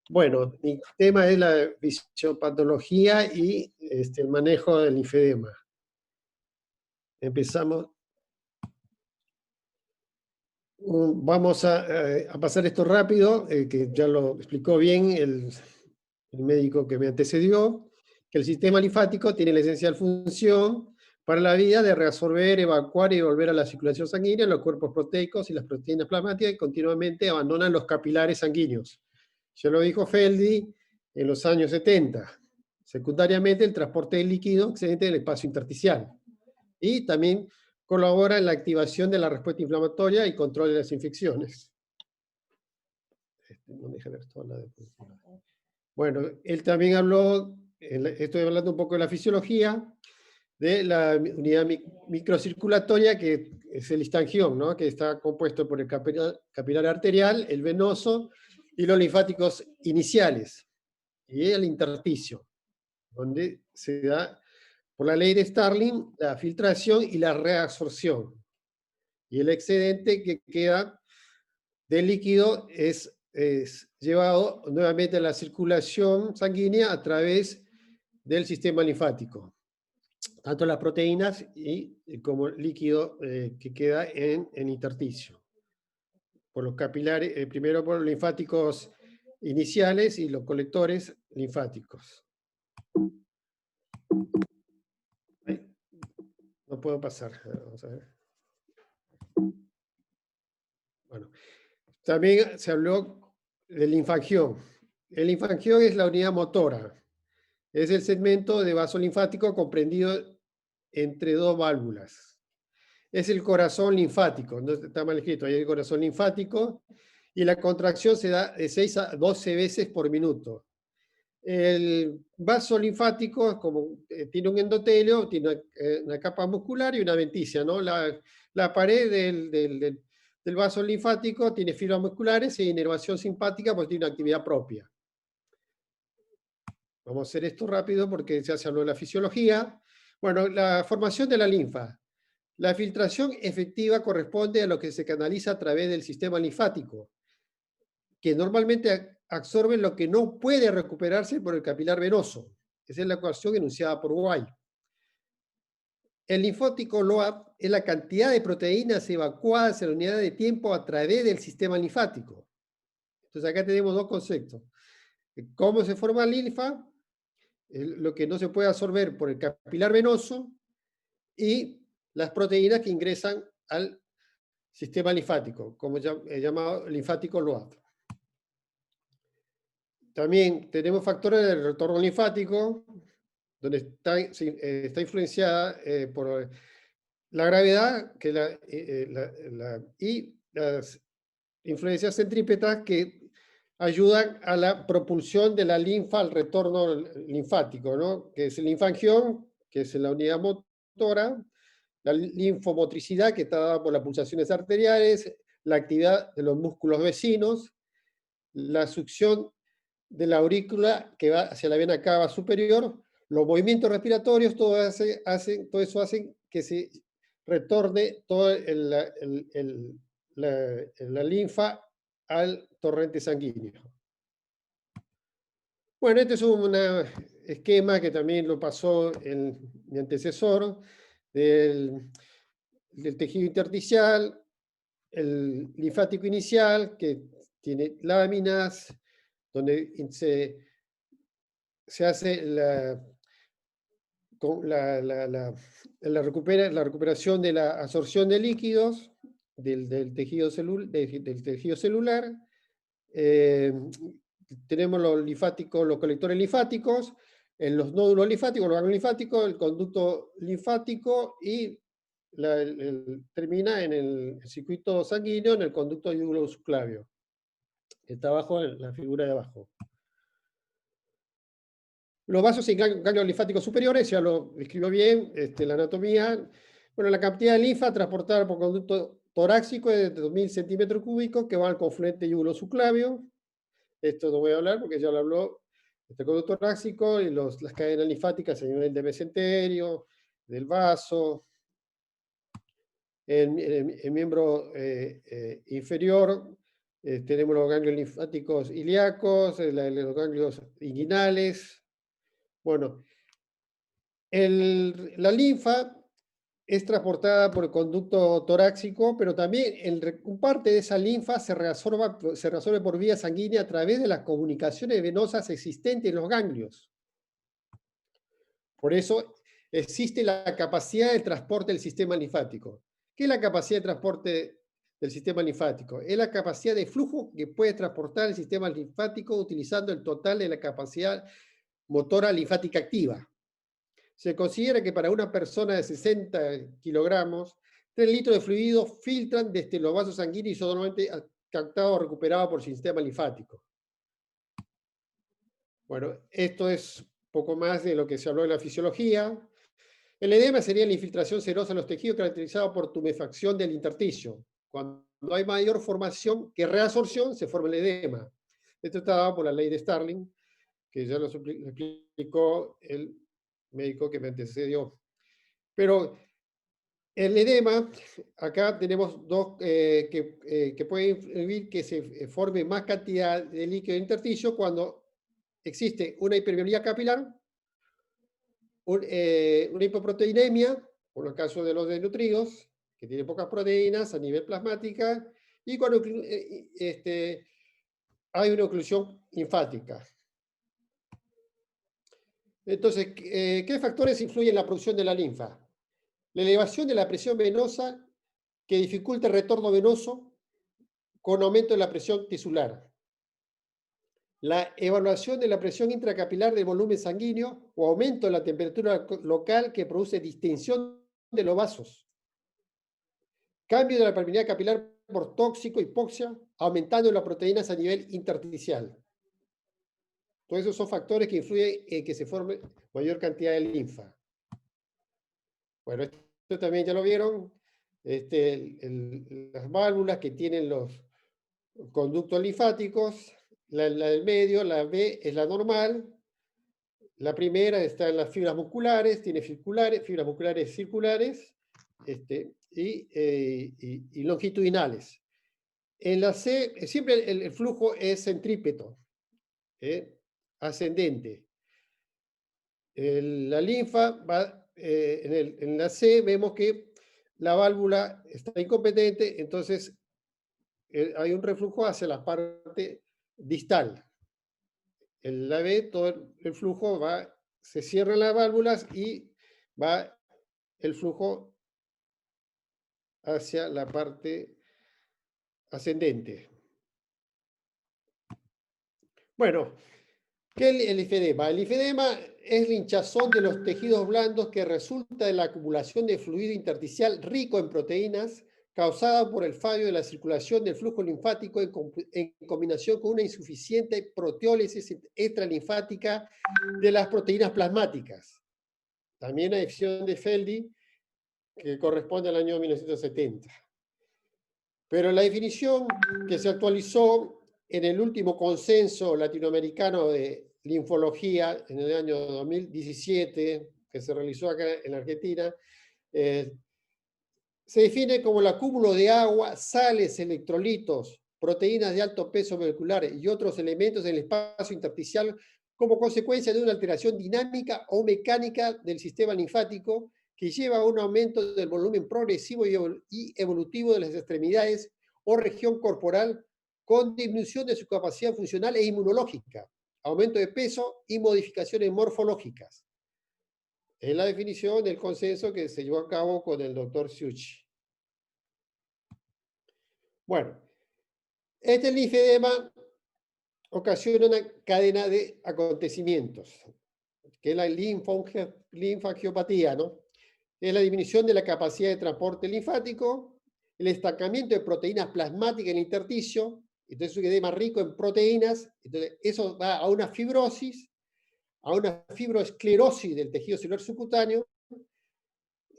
Bueno, mi tema es la fisiopatología y el manejo del linfedema. Empezamos. Vamos a pasar esto rápido, que ya lo explicó bien el médico que me antecedió, que el sistema linfático tiene la esencial función para la vida de reabsorber, evacuar y volver a la circulación sanguínea los cuerpos proteicos y las proteínas plasmáticas que continuamente abandonan los capilares sanguíneos. Ya lo dijo Feldi en los años 70. Secundariamente, el transporte de líquido excedente del espacio intersticial. Y también colabora en la activación de la respuesta inflamatoria y control de las infecciones. No deja ver toda la diapositiva. Bueno, él también habló, estoy hablando un poco de la fisiología, de la unidad microcirculatoria, que es el histangión, ¿no? Que está compuesto por el capilar arterial, el venoso y los linfáticos iniciales, y el intersticio, donde se da, por la ley de Starling, la filtración y la reabsorción. Y el excedente que queda del líquido es llevado nuevamente a la circulación sanguínea a través del sistema linfático. Tanto las proteínas como el líquido que queda en intersticio. Por los capilares, primero por los linfáticos iniciales y los colectores linfáticos. No puedo pasar. Vamos a ver. Bueno, también se habló del linfangión. El linfangión es la unidad motora. Es el segmento de vaso linfático comprendido entre dos válvulas. Es el corazón linfático, no está mal escrito, ahí hay el corazón linfático, y la contracción se da de 6 a 12 veces por minuto. El vaso linfático, como tiene un endotelio, tiene una capa muscular y una adventicia, ¿no? La pared del vaso linfático tiene fibras musculares e inervación simpática porque tiene una actividad propia. Vamos a hacer esto rápido porque ya se habló de la fisiología. Bueno, la formación de la linfa. La filtración efectiva corresponde a lo que se canaliza a través del sistema linfático, que normalmente absorbe lo que no puede recuperarse por el capilar venoso. Esa es la ecuación enunciada por White. El linfótico LOAD es la cantidad de proteínas evacuadas en la unidad de tiempo a través del sistema linfático. Entonces acá tenemos dos conceptos. ¿Cómo se forma linfa? Lo que no se puede absorber por el capilar venoso y las proteínas que ingresan al sistema linfático, como llamado linfático LOAD. También tenemos factores del retorno linfático, donde está influenciada por la gravedad y las influencias centrípetas que ayudan a la propulsión de la linfa al retorno linfático, ¿no? Que es el linfangión, que es la unidad motora, la linfomotricidad, que está dada por las pulsaciones arteriales, la actividad de los músculos vecinos, la succión de la aurícula que va hacia la vena cava superior, los movimientos respiratorios, todo eso hace que se retorne toda la linfa al torrente sanguíneo. Bueno, este es un esquema que también lo pasó mi antecesor del tejido intersticial, el linfático inicial, que tiene láminas, donde se hace la recuperación de la absorción de líquidos del tejido celular. Tenemos los linfáticos, los colectores linfáticos, en los nódulos linfáticos, los ganglios linfáticos, el conducto linfático y termina en el circuito sanguíneo, en el conducto yugulo-subclavio. Está abajo en la figura de abajo. Los vasos y ganglios linfáticos superiores, ya lo describió bien, la anatomía. Bueno, la cantidad de linfa transportada por conducto torácico es de 2000 centímetros cúbicos que va al confluente yugulo-subclavio. Esto no voy a hablar porque ya lo habló. Este conducto torácico y las cadenas linfáticas a nivel del mesenterio, del vaso. En el miembro inferior tenemos los ganglios linfáticos ilíacos, los ganglios inguinales. Bueno, la linfa es transportada por el conducto torácico, pero también parte de esa linfa se reabsorbe por vía sanguínea a través de las comunicaciones venosas existentes en los ganglios. Por eso existe la capacidad de transporte del sistema linfático. ¿Qué es la capacidad de transporte del sistema linfático? Es la capacidad de flujo que puede transportar el sistema linfático utilizando el total de la capacidad motora linfática activa. Se considera que para una persona de 60 kilogramos, 3 litros de fluido filtran desde los vasos sanguíneos y son normalmente captados o recuperados por el sistema linfático. Bueno, esto es poco más de lo que se habló en la fisiología. El edema sería la infiltración serosa en los tejidos caracterizado por tumefacción del intersticio. Cuando hay mayor formación que reabsorción, se forma el edema. Esto está dado por la ley de Starling, que ya lo explicó el médico que me antecedió. Pero el edema, acá tenemos dos que pueden influir que se forme más cantidad de líquido intersticio cuando existe una hipermeabilidad capilar, una hipoproteinemia, por los casos de los desnutridos, que tienen pocas proteínas a nivel plasmática, y cuando hay una oclusión linfática. Entonces, ¿qué factores influyen en la producción de la linfa? La elevación de la presión venosa que dificulta el retorno venoso con aumento de la presión tisular. la evaluación de la presión intracapilar del volumen sanguíneo o aumento de la temperatura local que produce distensión de los vasos. Cambio de la permeabilidad capilar por tóxico, hipoxia, aumentando las proteínas a nivel intersticial. Todos esos son factores que influyen en que se forme mayor cantidad de linfa. Bueno, esto también ya lo vieron. Las válvulas que tienen los conductos linfáticos, la del medio, la B, es la normal. La primera está en las fibras musculares, tiene fibras musculares circulares y longitudinales. En la C, siempre el flujo es centrípeto, ascendente. La linfa va, en la C vemos que la válvula está incompetente, entonces hay un reflujo hacia la parte distal. En la B, todo el flujo va, se cierran las válvulas y va el flujo hacia la parte ascendente. Bueno, ¿qué es el linfedema? El linfedema es la hinchazón de los tejidos blandos que resulta de la acumulación de fluido intersticial rico en proteínas causada por el fallo de la circulación del flujo linfático en combinación con una insuficiente proteólisis extralinfática de las proteínas plasmáticas. También la definición de Feldy, que corresponde al año 1970. Pero la definición que se actualizó en el último consenso latinoamericano de linfología en el año 2017, que se realizó acá en la Argentina, se define como el acúmulo de agua, sales, electrolitos, proteínas de alto peso molecular y otros elementos en el espacio intersticial como consecuencia de una alteración dinámica o mecánica del sistema linfático que lleva a un aumento del volumen progresivo y evolutivo de las extremidades o región corporal con disminución de su capacidad funcional e inmunológica, aumento de peso y modificaciones morfológicas. Es la definición del consenso que se llevó a cabo con el doctor Ciucci. Bueno, este linfedema ocasiona una cadena de acontecimientos, que es la linfangiopatía, ¿no? Es la disminución de la capacidad de transporte linfático, el estancamiento de proteínas plasmáticas en el intersticio, entonces un edema rico en proteínas, entonces eso va a una fibrosis, a una fibroesclerosis del tejido celular subcutáneo,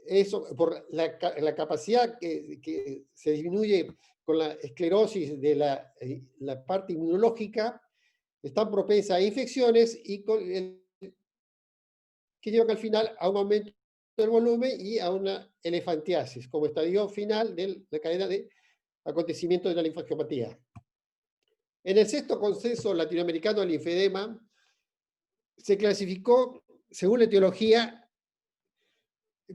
eso por la capacidad que se disminuye con la esclerosis de la parte inmunológica, están propensas a infecciones y que llevan al final a un aumento del volumen y a una elefantiasis, como estadio final de la cadena de acontecimientos de la linfangiopatía. En el sexto consenso latinoamericano del linfedema, se clasificó, según la etiología,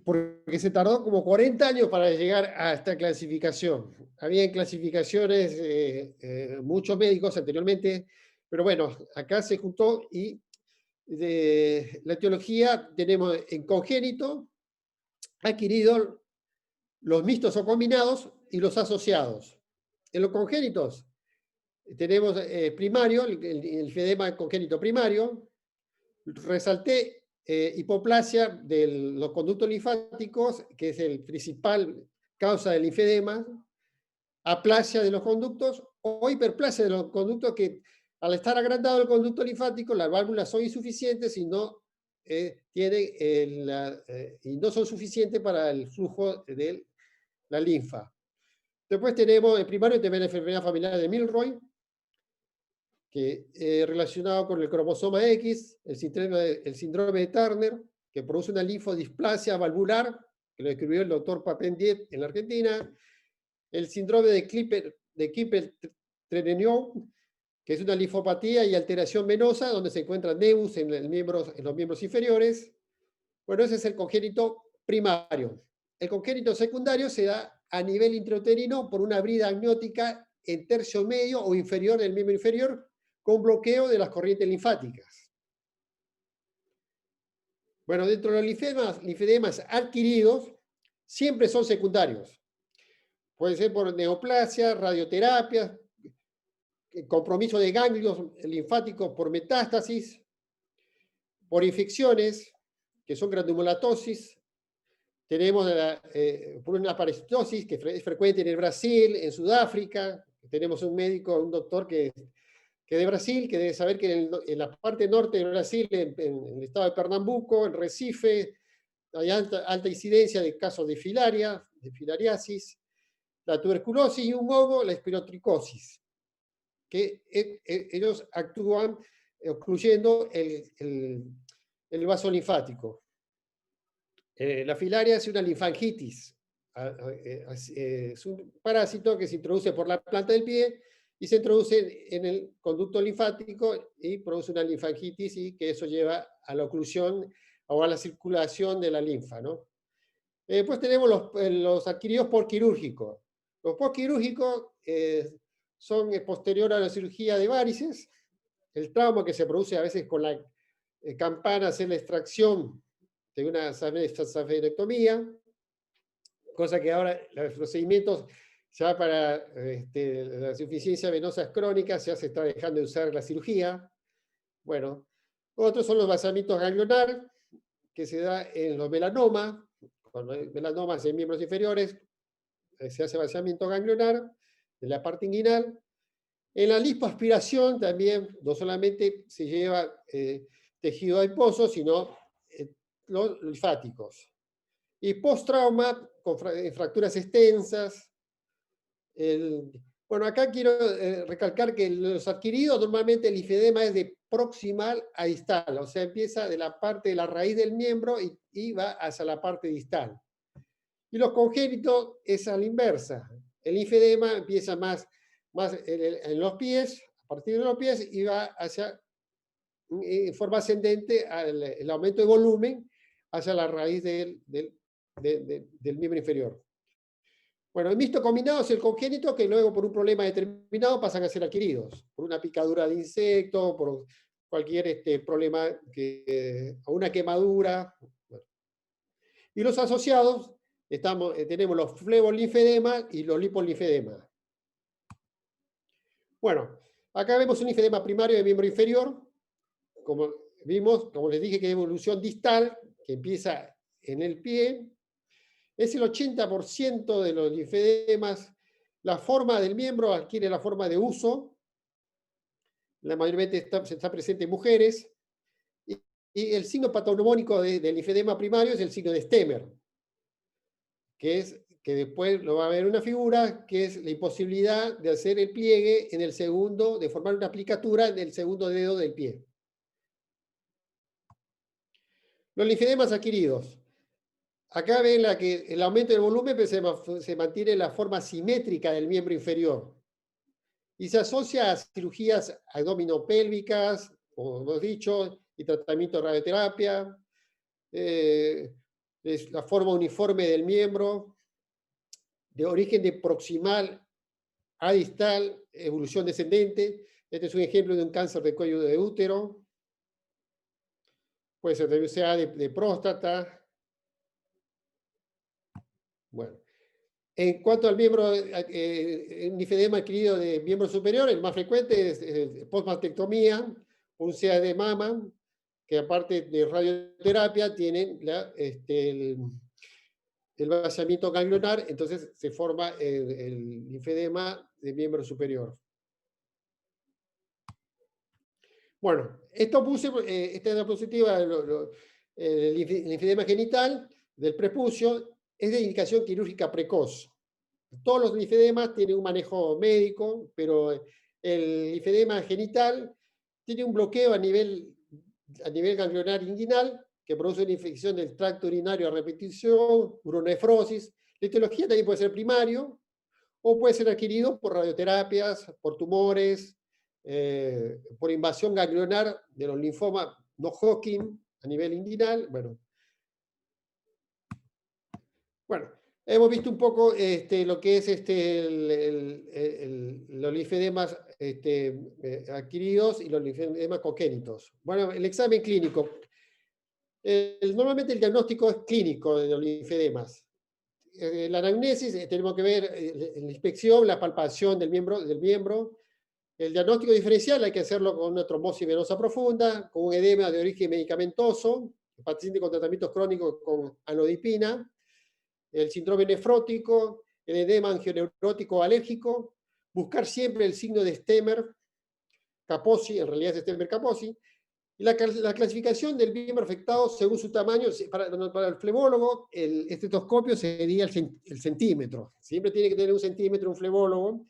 porque se tardó como 40 años para llegar a esta clasificación. Había clasificaciones, muchos médicos anteriormente, pero bueno, acá se juntó y de la etiología tenemos en congénito, adquirido, los mixtos o combinados y los asociados. En los congénitos tenemos primario, el linfedema congénito primario. Resalté hipoplasia de los conductos linfáticos, que es el principal causa del linfedema, aplasia de los conductos o hiperplasia de los conductos que al estar agrandado el conducto linfático, las válvulas son insuficientes y no, y no son suficientes para el flujo de la linfa. Después tenemos el primario, también la enfermedad familiar de Milroy, que relacionado con el cromosoma X, el síndrome de Turner, que produce una linfodisplasia valvular, que lo describió el doctor Papendiet en la Argentina, el síndrome de Kipper-Treneño, que es una linfopatía y alteración venosa, donde se encuentra nebus en los miembros inferiores. Bueno, ese es el congénito primario. El congénito secundario se da a nivel intrauterino por una brida amniótica en tercio medio o inferior del miembro inferior, con bloqueo de las corrientes linfáticas. Bueno, dentro de los linfedemas adquiridos, siempre son secundarios. Puede ser por neoplasia, radioterapia, compromiso de ganglios linfáticos por metástasis, por infecciones, que son granulomatosis. Tenemos por una parasitosis que es frecuente en el Brasil, en Sudáfrica. Tenemos un médico, un doctor que de Brasil, que debe saber que en la parte norte de Brasil, en el estado de Pernambuco, en Recife, hay alta incidencia de casos de filaria, de filariasis, la tuberculosis y un hongo, la espirotricosis, que ellos actúan ocluyendo el vaso linfático. La filaria es una linfangitis, es un parásito que se introduce por la planta del pie y se introduce en el conducto linfático y produce una linfangitis, y que eso lleva a la oclusión o a la circulación de la linfa, ¿no? Después tenemos los adquiridos por quirúrgico. Los postquirúrgicos son posterior a la cirugía de varices, el trauma que se produce a veces con la campana, hacer la extracción de una safenectomía, cosa que ahora los procedimientos ya para la insuficiencia venosa crónica ya se está dejando de usar la cirugía. Bueno, otros son los vaciamientos ganglionar, que se da en los melanomas. Cuando hay melanomas en miembros inferiores, se hace vaciamiento ganglionar en la parte inguinal. En la lipoaspiración también no solamente se lleva tejido adiposo, sino los linfáticos. Y post-trauma, con fracturas extensas. Bueno, acá quiero recalcar que los adquiridos, normalmente el linfedema es de proximal a distal, o sea, empieza de la parte de la raíz del miembro y va hacia la parte distal. Y los congénitos es a la inversa. El linfedema empieza más en los pies, a partir de los pies, y va hacia, en forma ascendente, el aumento de volumen hacia la raíz del miembro inferior. Bueno, el mixto combinado es el congénito, que luego por un problema determinado pasan a ser adquiridos, por una picadura de insecto, por cualquier problema, o una quemadura. Bueno. Y los asociados, tenemos los flebolinfedemas y los lipolinfedemas. Bueno, acá vemos un linfedema primario de miembro inferior, como vimos, como les dije, que es evolución distal, que empieza en el pie. Es el 80% de los linfedemas. La forma del miembro adquiere la forma de uso. Mayormente está presente en mujeres. Y el signo patognomónico del linfedema primario es el signo de Stemmer, que después lo va a ver una figura, que es la imposibilidad de hacer el pliegue en el segundo, de formar una aplicatura en el segundo dedo del pie. Los linfedemas adquiridos. Acá ven que el aumento del volumen se mantiene en la forma simétrica del miembro inferior. Y se asocia a cirugías abdominopélvicas, como hemos dicho, y tratamiento de radioterapia. Es la forma uniforme del miembro, de origen de proximal a distal, evolución descendente. Este es un ejemplo de un cáncer de cuello de útero. Puede ser de próstata. Bueno, en cuanto al miembro, linfedema adquirido de miembro superior, el más frecuente es postmastectomía, un CA de mama, que aparte de radioterapia tienen el vaciamiento ganglionar, entonces se forma el linfedema de miembro superior. Bueno, esta es la diapositiva del linfedema genital, del prepucio. Es de indicación quirúrgica precoz. Todos los linfedemas tienen un manejo médico, pero el linfedema genital tiene un bloqueo a nivel ganglionar inguinal, que produce una infección del tracto urinario a repetición, uronefrosis. La etiología también puede ser primario, o puede ser adquirido por radioterapias, por tumores, por invasión ganglionar de los linfomas no Hodgkin a nivel inguinal. Bueno, hemos visto un poco lo que es los linfedemas adquiridos y los linfedemas congénitos. Bueno, el examen clínico. Normalmente el diagnóstico es clínico de los linfedemas. La anamnesis, tenemos que ver la inspección, la palpación del miembro, El diagnóstico diferencial hay que hacerlo con una trombosis venosa profunda, con un edema de origen medicamentoso, paciente con tratamientos crónicos con anodipina, el síndrome nefrótico, el edema angioneurótico alérgico, buscar siempre el signo de Stemmer-Kaposi, en realidad es Stemmer-Kaposi, y la clasificación del miembro afectado según su tamaño. Para el flebólogo, el estetoscopio sería el centímetro. Siempre tiene que tener un centímetro un flebólogo.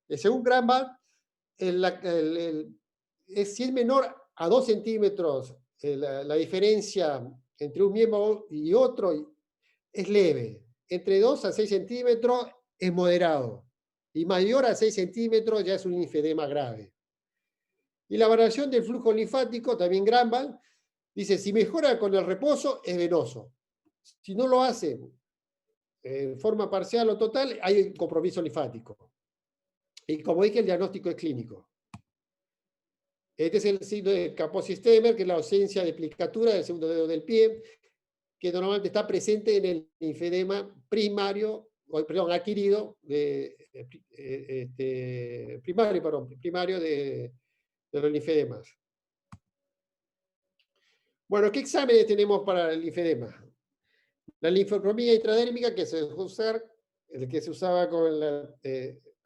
Según Granbach, si es menor a 2 centímetros la diferencia entre un miembro y otro es leve. Entre 2 a 6 centímetros es moderado. Y mayor a 6 centímetros ya es un linfedema grave. Y la variación del flujo linfático, también Granbach, dice, si mejora con el reposo, es venoso. Si no lo hace en forma parcial o total, hay un compromiso linfático. Y como dije, el diagnóstico es clínico. Este es el signo de Kaposi-Stemmer, que es la ausencia de plicatura del segundo dedo del pie, que normalmente está presente en el linfedema primario, adquirido, primario de los linfedemas. Bueno, ¿qué exámenes tenemos para el linfedema? La linfocromía intradérmica, que se usaba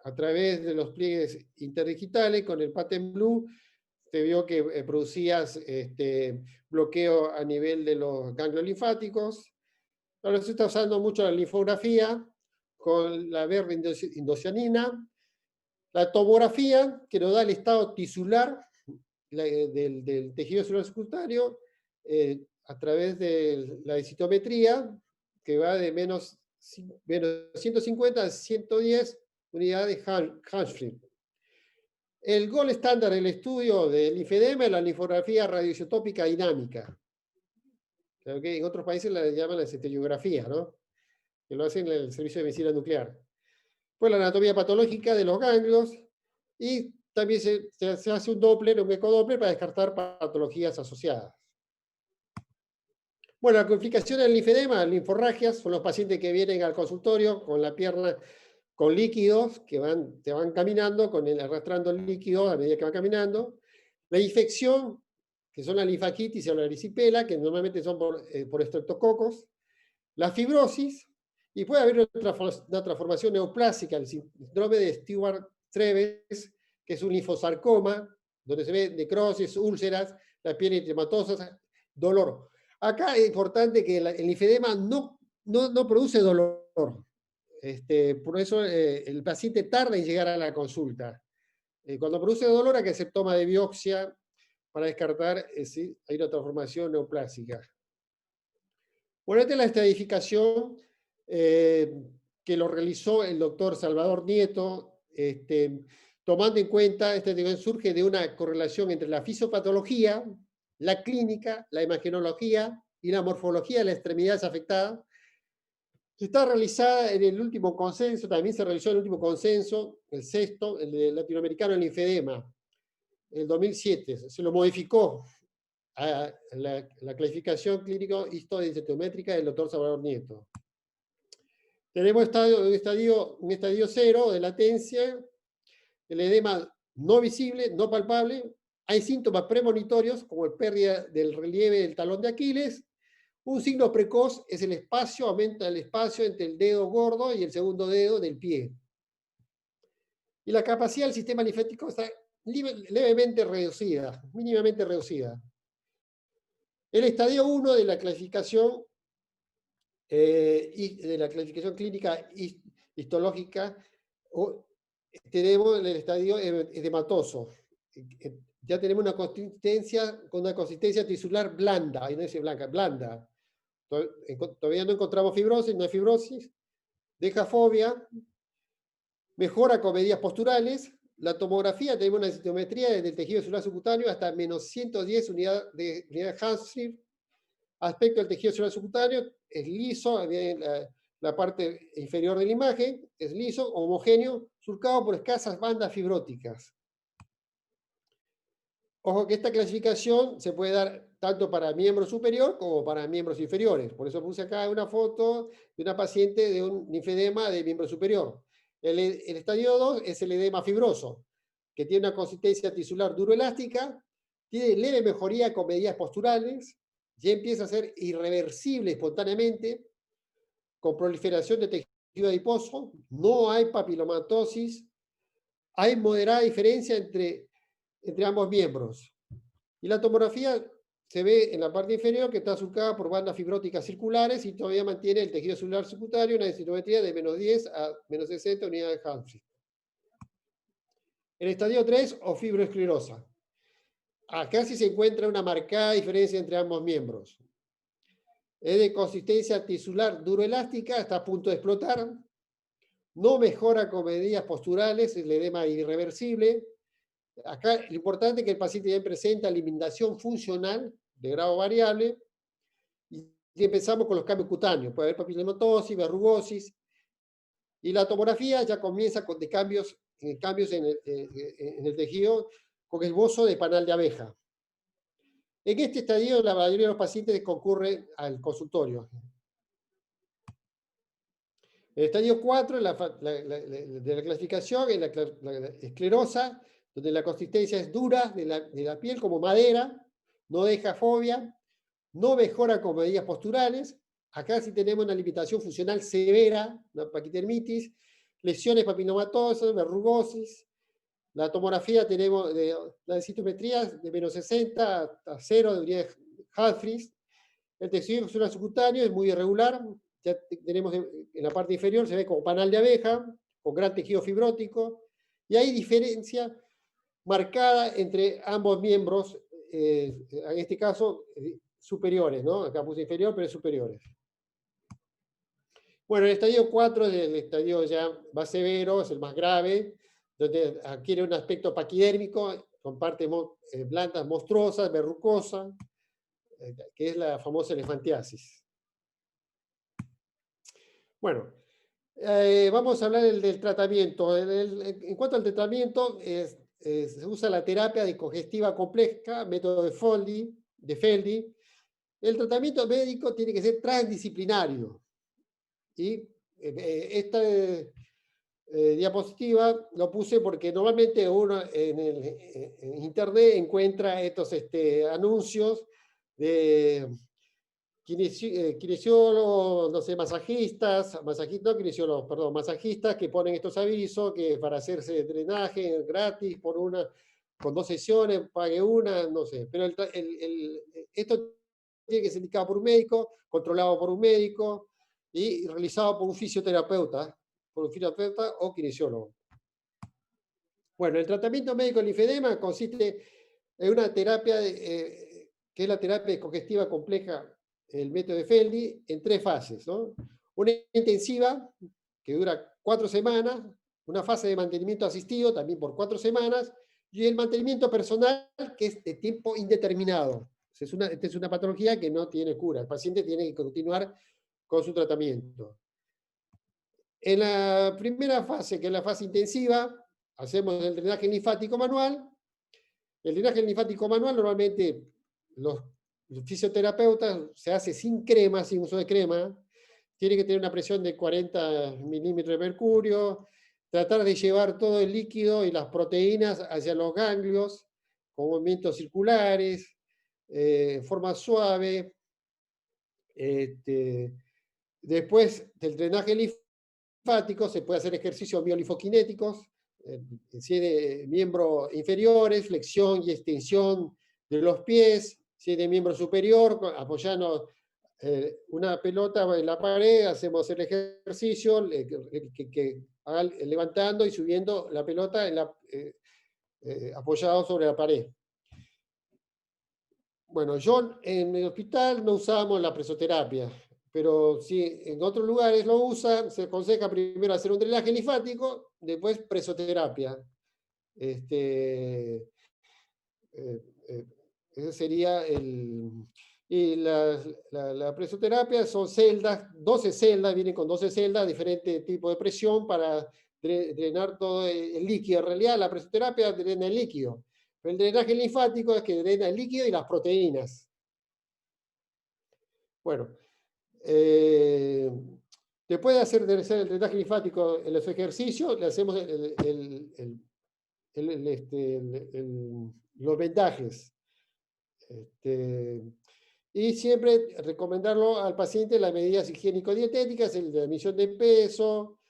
a través de los pliegues interdigitales con el Patent Blue. Se vio que producía bloqueo a nivel de los ganglios linfáticos. Ahora se está usando mucho la linfografía con la verindocianina, la tomografía, que nos da el estado tisular del tejido celular subcutáneo a través de la densitometría, que va de menos 150 a 110 unidades Hirschfeld. El gold estándar del estudio del linfedema es la linfografía radioisotópica dinámica. ¿Okay? En otros países la llaman la centellografía, ¿no? Que lo hacen en el Servicio de Medicina Nuclear. Pues la anatomía patológica de los ganglios, y también se hace un Doppler, un ecodoppler, para descartar patologías asociadas. Bueno, la complicación del linfedema, linforragias, son los pacientes que vienen al consultorio con la pierna con líquidos que te van caminando, arrastrando el líquido a medida que van caminando. La infección, que son la linfaquitis o la erisipela, que normalmente son por estreptococos. La fibrosis, y puede haber una transformación neoplásica, el síndrome de Stewart-Treves, que es un linfosarcoma, donde se ve necrosis, úlceras, la piel eritematosa, dolor. Acá es importante que el linfedema no produce dolor. Por eso el paciente tarda en llegar a la consulta. Cuando produce dolor hay que hacer toma de biopsia para descartar si hay una transformación neoplásica. Bueno, esta es la estadificación que lo realizó el doctor Salvador Nieto, tomando en cuenta, surge de una correlación entre la fisiopatología, la clínica, la imagenología y la morfología de las extremidades afectadas. Está realizada en el último consenso, también se realizó en el último consenso, el sexto, el de latinoamericano en linfedema, el 2007. Se lo modificó a la clasificación clínico-histodensitométrica del doctor Salvador Nieto. Tenemos un estadio 0 de latencia, el edema no visible, no palpable. Hay síntomas premonitorios, como el pérdida del relieve del talón de Aquiles. Un signo precoz es el espacio, aumenta el espacio entre el dedo gordo y el segundo dedo del pie. Y la capacidad del sistema linfático está levemente reducida, mínimamente reducida. El estadio 1 de la clasificación clínica histológica, tenemos el estadio edematoso. Ya tenemos una consistencia tisular blanda, ahí no dice blanca, blanda. Todavía no encontramos fibrosis, no hay fibrosis. Deja fobia, mejora con medidas posturales. La tomografía, tenemos una densitometría del tejido celular subcutáneo hasta menos 110 unidades de Hirschfeld. Aspecto del tejido celular subcutáneo es liso, la parte inferior de la imagen es liso, homogéneo, surcado por escasas bandas fibróticas. Ojo que esta clasificación se puede dar tanto para miembro superior como para miembros inferiores. Por eso puse acá una foto de una paciente de un linfedema de miembro superior. El estadio 2 es el edema fibroso. que tiene una consistencia tisular duroelástica, tiene leve mejoría con medidas posturales, ya empieza a ser irreversible espontáneamente, con proliferación de tejido adiposo, no hay papilomatosis, hay moderada diferencia entre ambos miembros. Y la tomografía se ve en la parte inferior que está surcada por bandas fibróticas circulares y todavía mantiene el tejido celular subcutáneo, una densitometría de -10 a -60 unidades de Humphreys. El estadio 3 o fibroesclerosa. Acá sí se encuentra una marcada diferencia entre ambos miembros. Es de consistencia tisular duroelástica, está a punto de explotar. No mejora con medidas posturales, el edema irreversible. Acá lo importante es que el paciente ya presenta limitación funcional de grado variable. Y empezamos con los cambios cutáneos. Puede haber papilomatosis, verrugosis. Y la tomografía ya comienza con cambios en el tejido con esbozo de panal de abeja. En este estadio, la mayoría de los pacientes concurren al consultorio. El estadio 4 de la clasificación es la esclerosa, donde la consistencia es dura de la piel como madera, no deja fobia, no mejora con medidas posturales. Acá sí tenemos una limitación funcional severa, una paquidermitis, lesiones papilomatosas, verrugosis. La tomografía tenemos la densitometría de -60 a 0 de unidades Humphreys. El tejido celular subcutáneo es muy irregular. Ya tenemos en la parte inferior, se ve como panal de abeja, con gran tejido fibrótico. Y hay diferencia marcada entre ambos miembros, en este caso superiores, ¿no? Acá puse inferior, pero superiores. Bueno, el estadio 4 es el estadio ya más severo, es el más grave, donde adquiere un aspecto paquidérmico, con partes blandas monstruosas, verrucosas, que es la famosa elefantiasis. Bueno, vamos a hablar del tratamiento. En cuanto al tratamiento, se usa la terapia de congestiva compleja, método de Feldy. El tratamiento médico tiene que ser transdisciplinario. Y esta diapositiva lo puse porque normalmente uno en internet encuentra estos anuncios de kinesiólogos, no sé, masajistas que ponen estos avisos que para hacerse drenaje gratis con 2 sesiones, pague una, no sé. Pero esto tiene que ser indicado por un médico, controlado por un médico y realizado por un fisioterapeuta o kinesiólogo. Bueno, el tratamiento médico del linfedema consiste en una terapia que es la terapia congestiva compleja, el método de Feldy, en 3 fases, ¿no? Una intensiva, que dura 4 semanas, una fase de mantenimiento asistido, también por 4 semanas, y el mantenimiento personal, que es de tiempo indeterminado. Esta es una patología que no tiene cura. El paciente tiene que continuar con su tratamiento. En la primera fase, que es la fase intensiva, hacemos el drenaje linfático manual. El drenaje linfático manual normalmente los fisioterapeutas se hace sin crema, sin uso de crema. Tiene que tener una presión de 40 milímetros de mercurio, tratar de llevar todo el líquido y las proteínas hacia los ganglios, con movimientos circulares, forma suave. Después del drenaje linfático se puede hacer ejercicios miolinfokinéticos, de miembros inferiores, flexión y extensión de los pies, si es de miembro superior, apoyando una pelota en la pared, hacemos el ejercicio levantando y subiendo la pelota apoyado sobre la pared. Bueno, en el hospital no usamos la presoterapia, pero si en otros lugares lo usan, se aconseja primero hacer un drenaje linfático, después presoterapia. Ese sería y la presoterapia son celdas, 12 celdas, vienen con 12 celdas, diferentes tipos de presión para drenar todo el líquido. En realidad la presoterapia drena el líquido. El drenaje linfático es que drena el líquido y las proteínas. Bueno, después de hacer el drenaje linfático en los ejercicios, le hacemos los vendajes. Y siempre recomendarlo al paciente las medidas higiénico-dietéticas, la emisión de peso.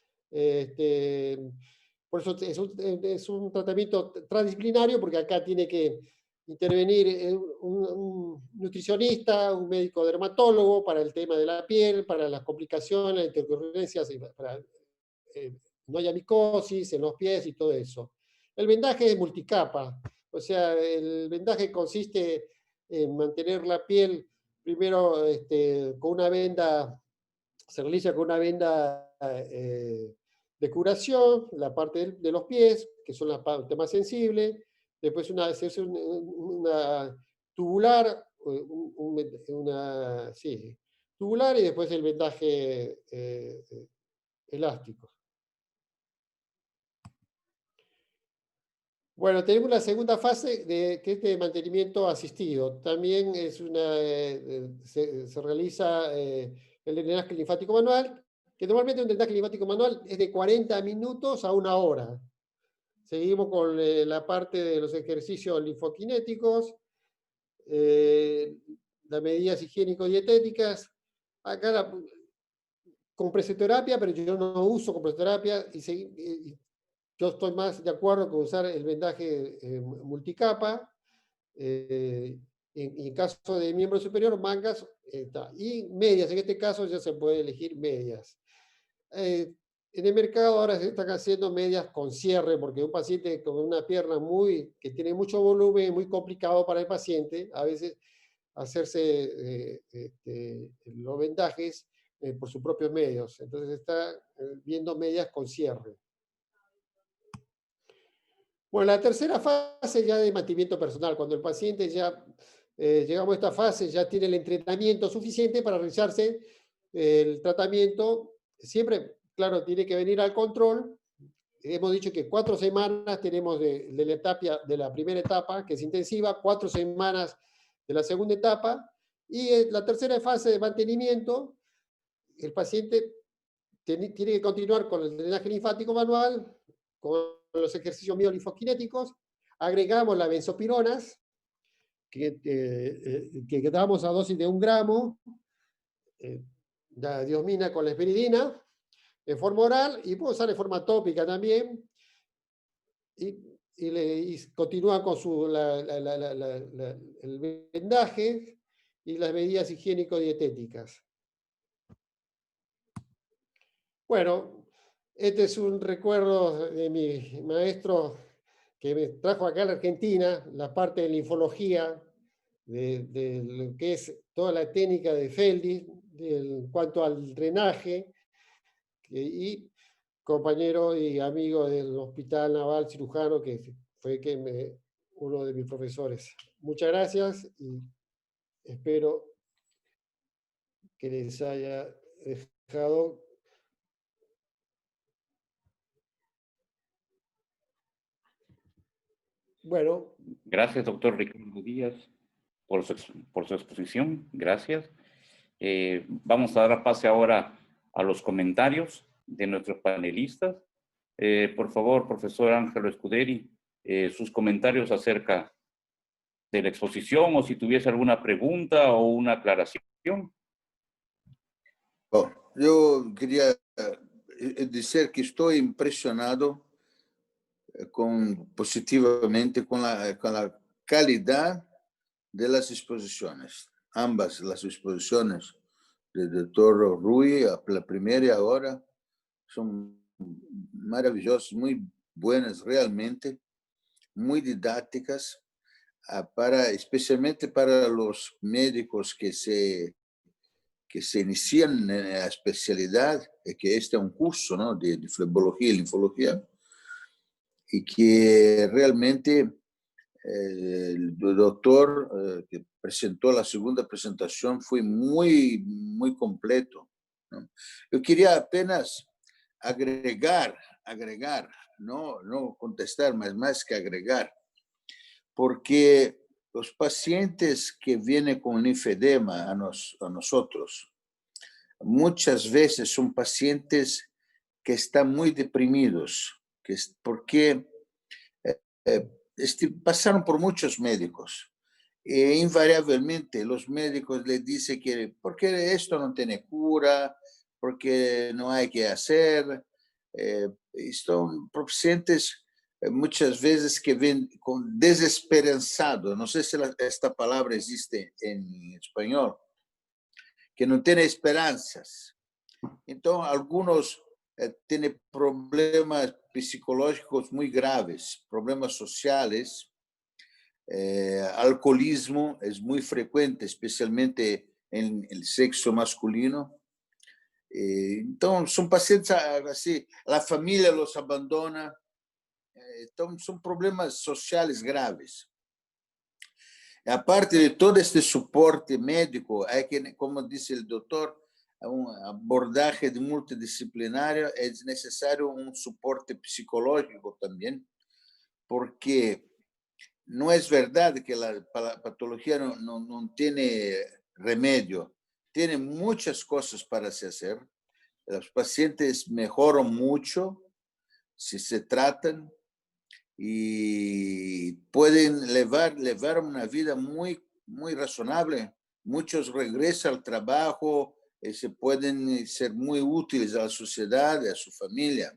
Por eso es un tratamiento transdisciplinario, porque acá tiene que intervenir un nutricionista, un médico dermatólogo para el tema de la piel, para las complicaciones, intercurrencias, para no haya micosis en los pies y todo eso. El vendaje es multicapa, o sea, el vendaje consiste en mantener la piel primero con una venda, se realiza con una venda de curación, la parte de los pies, que son la parte más sensible, después se hace una tubular, tubular, y después el vendaje elástico. Bueno, tenemos la segunda fase, que es de mantenimiento asistido. También es se realiza el drenaje linfático manual, que normalmente un drenaje linfático manual es de 40 minutos a 1 hora. Seguimos con la parte de los ejercicios linfoquinéticos, las medidas higiénico-dietéticas. Acá con presoterapia, pero yo no uso con presoterapia, yo estoy más de acuerdo con usar el vendaje multicapa. En caso de miembro superior, mangas y medias. En este caso ya se puede elegir medias. En el mercado ahora se están haciendo medias con cierre, porque un paciente con una pierna que tiene mucho volumen, es muy complicado para el paciente, a veces hacerse los vendajes por sus propios medios. Entonces está viendo medias con cierre. Bueno, la tercera fase ya de mantenimiento personal, cuando el paciente ya, llegamos a esta fase, ya tiene el entrenamiento suficiente para realizarse el tratamiento. Siempre, claro, tiene que venir al control. Hemos dicho que 4 semanas tenemos de la primera etapa, que es intensiva, 4 semanas de la segunda etapa, y la tercera fase de mantenimiento, el paciente tiene que continuar con el drenaje linfático manual, con los ejercicios miolinfoquinéticos, agregamos las benzopironas, que damos a dosis de 1 gramo, la diosmina con la esperidina, en forma oral, y puedo usar en forma tópica también, y continúa con el vendaje y las medidas higiénico-dietéticas. Bueno, este es un recuerdo de mi maestro que me trajo acá a la Argentina, la parte de linfología, de lo que es toda la técnica de Feldis, en cuanto al drenaje, y compañero y amigo del Hospital Naval Cirujano, que fue uno de mis profesores. Muchas gracias y espero que les haya dejado. Bueno. Gracias, doctor Ricardo Díaz, por su exposición. Gracias. Vamos a dar pase ahora a los comentarios de nuestros panelistas. Por favor, profesor Ángelo Scuderi, sus comentarios acerca de la exposición, o si tuviese alguna pregunta o una aclaración. Bom, yo quería decir que estoy impresionado positivamente con la calidad de las exposiciones. Ambas las exposiciones del doctor Rui, la primera y ahora, son maravillosas, muy buenas realmente, muy didácticas, especialmente para los médicos que se inician en la especialidad, que este es un curso, ¿no?, de flebología y linfología, y que realmente el doctor que presentó la segunda presentación fue muy, muy completo, ¿no? Yo quería apenas agregar, no contestar, más que agregar, porque los pacientes que vienen con linfedema a nosotros, muchas veces son pacientes que están muy deprimidos, porque pasaron por muchos médicos. E invariablemente los médicos le dicen que porque esto no tiene cura, porque no hay que hacer. Son pacientes muchas veces que ven con desesperanzado, no sé si esta palabra existe en español, que no tiene esperanzas. Entonces, algunos tienen problemas psicológicos muy graves, problemas sociales. Alcoholismo es muy frecuente, especialmente en el sexo masculino. Entonces, son pacientes así, la familia los abandona. Entonces, son problemas sociales graves. Aparte de todo este soporte médico, hay que, como dice el doctor, un abordaje multidisciplinario, es necesario un soporte psicológico también, porque no es verdad que la patología no tiene remedio, tiene muchas cosas para se hacer. Los pacientes mejoran mucho si se tratan y pueden llevar una vida muy razonable. Muchos regresan al trabajo, se pueden ser muy útiles a la sociedad y a su familia.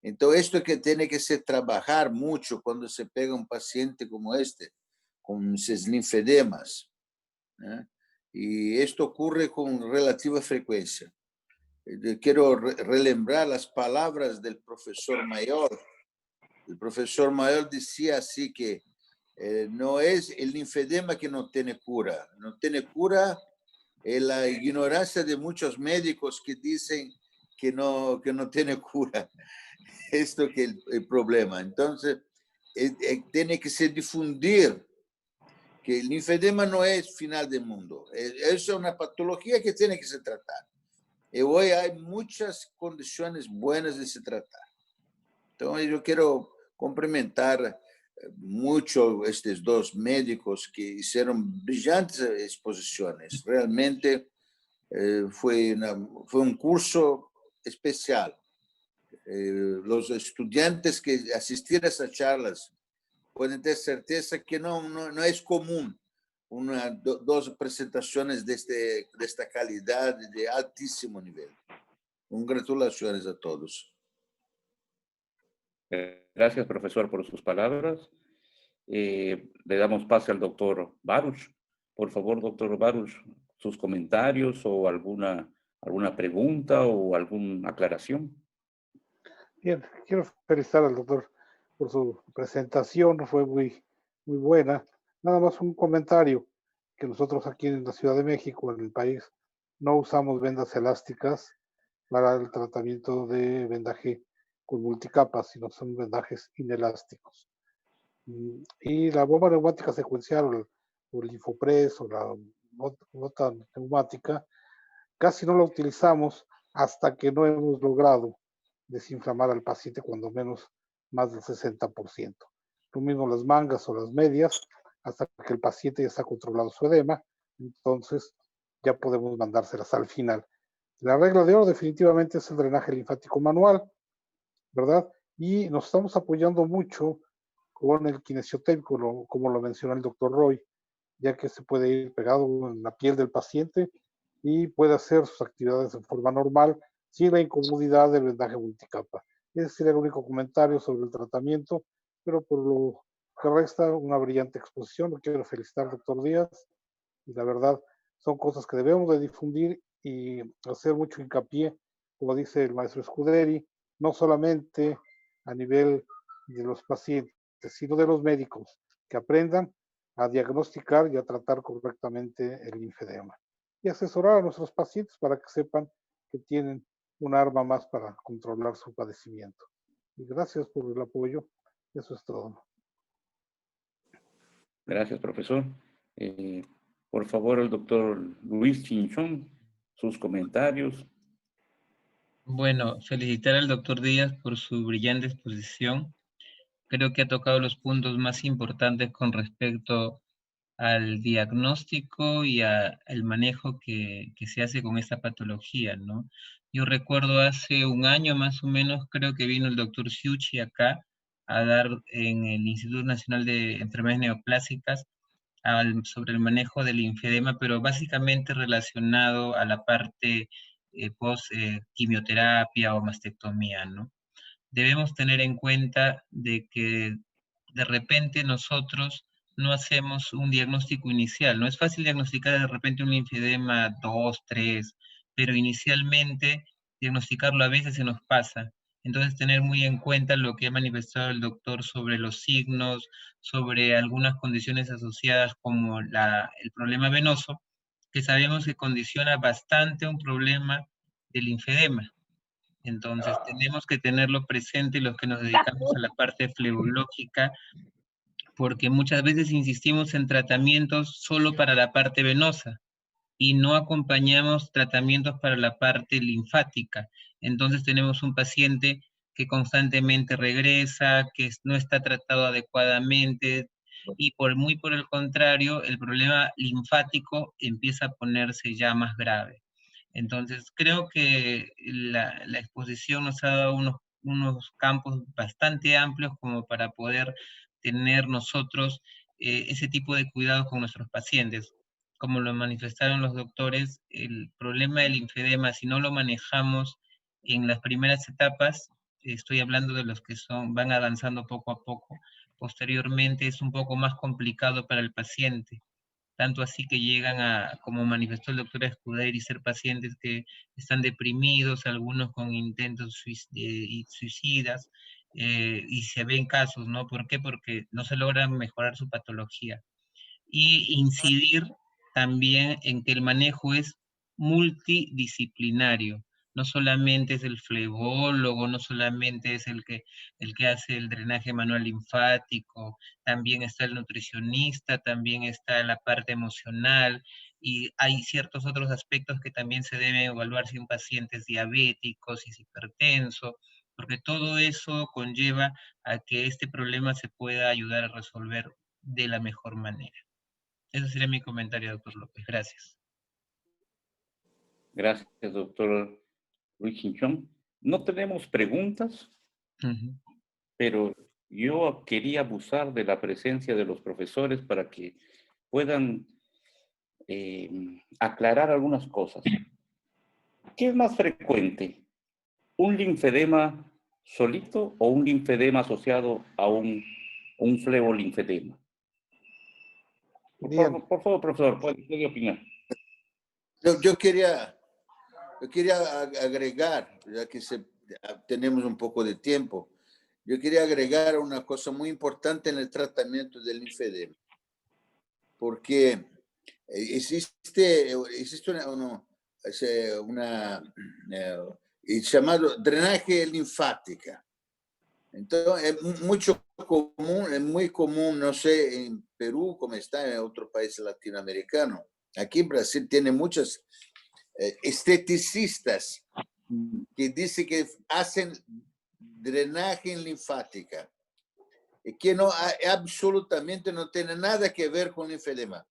Entonces, esto que tiene que se trabajar mucho cuando se pega un paciente como este, con esos linfedemas. Y esto ocurre con relativa frecuencia. Quiero relembrar las palabras del profesor Mayor. El profesor Mayor decía así que no es el linfedema que no tiene cura. No tiene cura es la ignorancia de muchos médicos que dicen que no tiene cura. Esto que es el problema. Entonces, tiene que se difundir que el linfedema no es final del mundo. Es una patología que tiene que se tratar. Y hoy hay muchas condiciones buenas de se tratar. Entonces, yo quiero complementar mucho estos dos médicos que hicieron brillantes exposiciones. Realmente fue un curso especial. Los estudiantes que asistieron a esas charlas pueden tener certeza que no es común dos presentaciones de esta calidad de altísimo nivel. Congratulaciones a todos. Gracias, profesor, por sus palabras. Le damos pase al doctor Baruch. Por favor, doctor Baruch, sus comentarios o alguna pregunta o alguna aclaración. Bien, quiero felicitar al doctor por su presentación, fue muy buena. Nada más un comentario, que nosotros aquí en la Ciudad de México, en el país, no usamos vendas elásticas para el tratamiento de vendaje con multicapas, sino son vendajes inelásticos. Y la bomba neumática secuencial o el Infopres o la bota neumática, casi no la utilizamos hasta que no hemos logrado desinflamar al paciente cuando menos más del 60%. Lo mismo las mangas o las medias, hasta que el paciente ya está controlado su edema, entonces ya podemos mandárselas al final. La regla de oro definitivamente es el drenaje linfático manual, ¿verdad? Y nos estamos apoyando mucho con el kinesiotécnico, como lo mencionó el doctor Roy, ya que se puede ir pegado en la piel del paciente y puede hacer sus actividades de forma normal sin la incomodidad del vendaje multicapa. Ese sería el único comentario sobre el tratamiento, pero por lo que resta, una brillante exposición. Lo quiero felicitar, doctor Díaz, y la verdad son cosas que debemos de difundir y hacer mucho hincapié, como dice el maestro Scuderi, no solamente a nivel de los pacientes, sino de los médicos, que aprendan a diagnosticar y a tratar correctamente el linfedema. Y asesorar a nuestros pacientes para que sepan que tienen un arma más para controlar su padecimiento. Y gracias por el apoyo. Eso es todo. Gracias, profesor. Por favor, el doctor Luis Chinchón, sus comentarios. Bueno, felicitar al doctor Díaz por su brillante exposición. Creo que ha tocado los puntos más importantes con respecto al diagnóstico y al manejo que se hace con esta patología, ¿no? Yo recuerdo hace un año más o menos, creo que vino el doctor Siuchi acá a dar en el Instituto Nacional de Enfermedades Neoplásicas sobre el manejo del linfedema, pero básicamente relacionado a la parte post-quimioterapia o mastectomía, ¿no? Debemos tener en cuenta de que de repente nosotros no hacemos un diagnóstico inicial. No es fácil diagnosticar de repente un linfedema 2, 3, pero inicialmente diagnosticarlo a veces se nos pasa. Entonces, tener muy en cuenta lo que ha manifestado el doctor sobre los signos, sobre algunas condiciones asociadas como el problema venoso, que sabemos que condiciona bastante un problema del linfedema. Entonces, tenemos que tenerlo presente los que nos dedicamos a la parte flebológica, porque muchas veces insistimos en tratamientos solo para la parte venosa y no acompañamos tratamientos para la parte linfática. Entonces tenemos un paciente que constantemente regresa, que no está tratado adecuadamente y muy por el contrario, el problema linfático empieza a ponerse ya más grave. Entonces creo que la exposición nos ha dado unos campos bastante amplios como para poder tener nosotros ese tipo de cuidados con nuestros pacientes. Como lo manifestaron los doctores, el problema del linfedema, si no lo manejamos en las primeras etapas, estoy hablando de los que van avanzando poco a poco, posteriormente es un poco más complicado para el paciente. Tanto así que llegan a, como manifestó el doctor Escuderi, ser pacientes que están deprimidos, algunos con intentos suicidas, y se ven casos, ¿no? ¿Por qué? Porque no se logra mejorar su patología. Y incidir también en que el manejo es multidisciplinario. No solamente es el flebólogo, no solamente es el que hace el drenaje manual linfático, también está el nutricionista, también está la parte emocional, y hay ciertos otros aspectos que también se deben evaluar si un paciente es diabético, si es hipertenso, porque todo eso conlleva a que este problema se pueda ayudar a resolver de la mejor manera. Ese sería mi comentario, doctor López. Gracias. Gracias, doctor Luis Chinchón. No tenemos preguntas, pero yo quería abusar de la presencia de los profesores para que puedan aclarar algunas cosas. ¿Qué es más frecuente? ¿Un linfedema solito o un linfedema asociado a un flebolinfedema? Por favor, profesor, puede opinar. Yo quería agregar, ya que tenemos un poco de tiempo, yo quería agregar una cosa muy importante en el tratamiento del linfedema, porque existe llamado drenaje linfática. Entonces, es muy común, no sé, en Perú como está en otros países latinoamericanos. Aquí en Brasil tiene muchos esteticistas que dicen que hacen drenaje linfática y que absolutamente no tiene nada que ver con linfedema.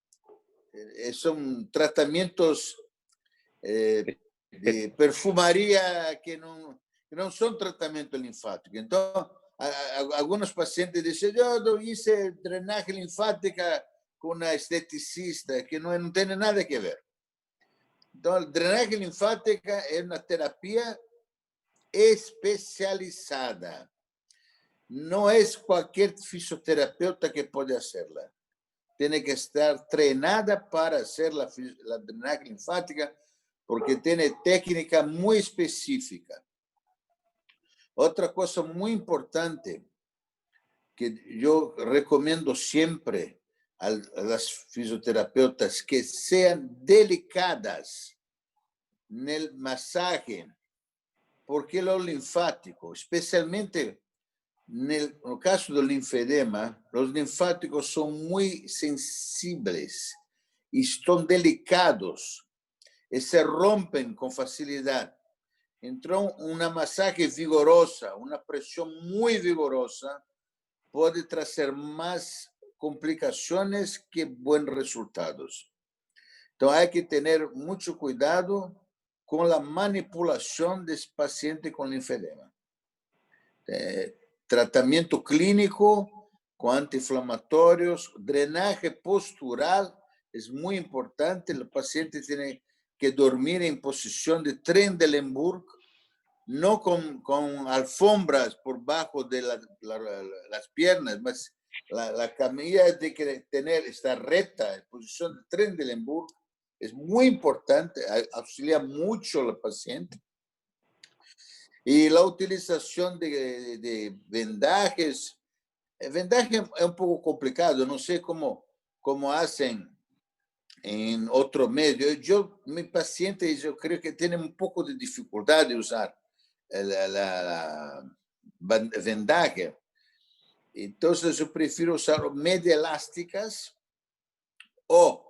Son tratamientos de perfumaría que no son tratamiento linfático. Entonces, algunos pacientes dicen, yo hice drenaje linfática con una esteticista, que no tiene nada que ver. Entonces, el drenaje linfática es una terapia especializada. No es cualquier fisioterapeuta que puede hacerla. Tiene que estar entrenada para hacer la drenaje linfática porque tiene técnica muy específica. Otra cosa muy importante que yo recomiendo siempre a las fisioterapeutas que sean delicadas en el masaje, porque lo linfático, especialmente en el caso del linfedema, los linfáticos son muy sensibles y son delicados y se rompen con facilidad. Entonces, una masaje vigorosa, una presión muy vigorosa, puede traer más complicaciones que buenos resultados. Entonces, hay que tener mucho cuidado con la manipulación de ese paciente con linfedema. tratamiento clínico con antiinflamatorios, drenaje postural es muy importante. El paciente tiene que dormir en posición de Trendelenburg, no con alfombras por bajo de las piernas, mas la camilla tiene que estar recta, en posición de Trendelenburg. Es muy importante, auxilia mucho al paciente. Y la utilización de vendajes. El vendaje es un poco complicado, no sé cómo hacen en otro medio. Mi paciente, yo creo que tiene un poco de dificultad de usar la vendaje. Entonces yo prefiero usar medias elásticas o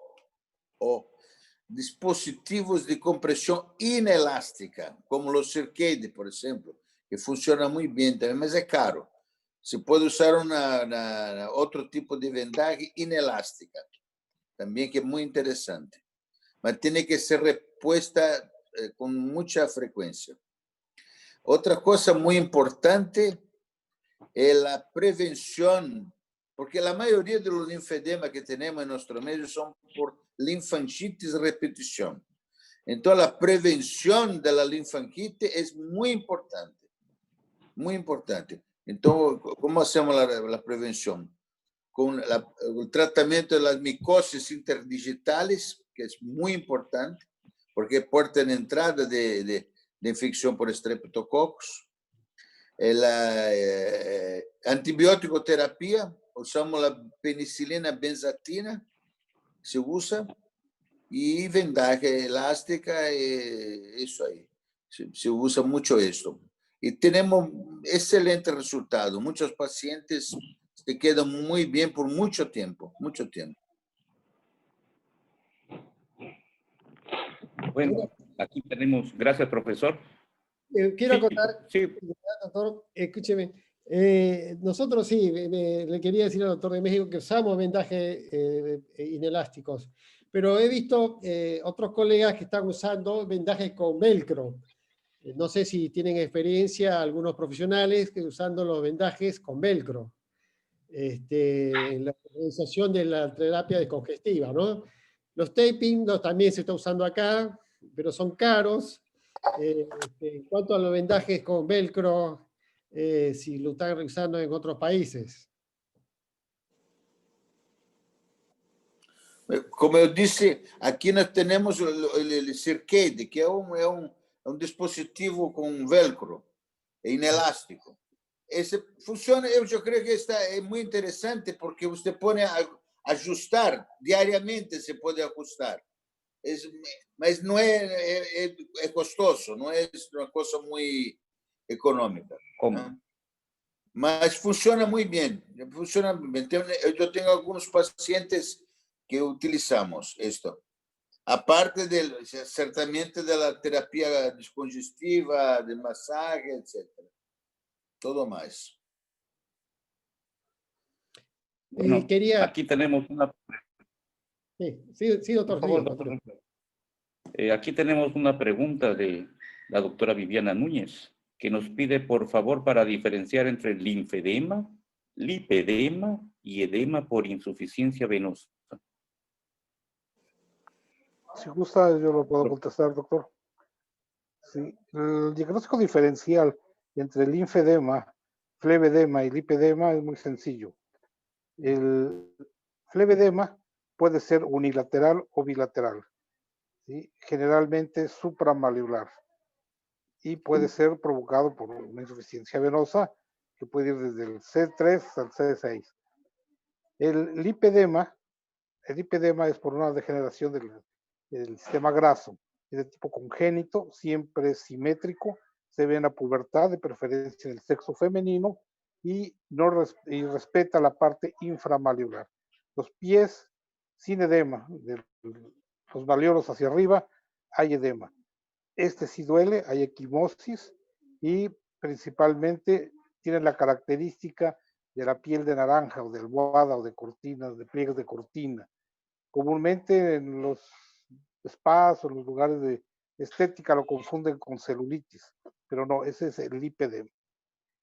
dispositivos de compresión inelástica, como los Circade, por ejemplo, que funciona muy bien también, mas es caro. Se puede usar otro tipo de vendaje inelástica, también que es muy interesante, pero tiene que ser repuesta con mucha frecuencia. Otra cosa muy importante es la prevención, porque la mayoría de los linfedemas que tenemos en nuestro medio son por linfangitis repetición. Entonces, la prevención de la linfangitis es muy importante, muy importante. Entonces, ¿cómo hacemos la prevención? Con el tratamiento de las micosis interdigitales, que es muy importante, porque es puerta de entrada de infección por estreptococcus. La antibiótico terapia, usamos la penicilina benzatina, se usa, y vendaje elástica, eso ahí. Se usa mucho esto. Y tenemos excelente resultado. Muchos pacientes se quedan muy bien por mucho tiempo, mucho tiempo. Bueno, aquí tenemos, gracias profesor. Quiero Sí, acotar, sí. doctor, escúcheme. Nosotros sí, le quería decir al doctor de México que usamos vendajes inelásticos, pero he visto otros colegas que están usando vendajes con velcro. No sé si tienen experiencia algunos profesionales que usando los vendajes con velcro. En la realización de la terapia descongestiva, ¿no? Los taping también se está usando acá, pero son caros. En cuanto a los vendajes con velcro, si lo están realizando en otros países. Como eu disse, aqui nós temos o Circade, que é um dispositivo com velcro, inelástico. Esse funciona, eu creio que é muito interessante, porque você pode ajustar diariamente, se pode ajustar. Mas não é custoso, não é uma coisa muito econômica. ¿Cómo? Mas funciona muito bem. Funciona muy bien. Eu tenho alguns pacientes que utilizamos esto. Aparte certamente de la terapia descongestiva, de masaje, etc. Todo más. Bueno, aquí tenemos una... Sí, doctor. Por favor, doctor. Aquí tenemos una pregunta de la doctora Viviana Núñez, que nos pide, por favor, para diferenciar entre linfedema, lipedema y edema por insuficiencia venosa. Si gusta, yo lo puedo contestar, doctor. Sí, el diagnóstico diferencial entre linfedema, flevedema y lipedema es muy sencillo. El flevedema puede ser unilateral o bilateral, ¿sí? Generalmente supramaleular, y puede ser provocado por una insuficiencia venosa que puede ir desde el C3 al C6. El lipedema es por una degeneración del sistema graso, es de tipo congénito, siempre simétrico, se ve en la pubertad, de preferencia en el sexo femenino, y respeta la parte inframaleular. Los pies sin edema, de los malleolos hacia arriba, hay edema. Este sí duele, hay equimosis, y principalmente tiene la característica de la piel de naranja o de almohada o de cortinas, de pliegues de cortina. Comúnmente en los spas o en los lugares de estética lo confunden con celulitis, pero no, ese es el lipedema.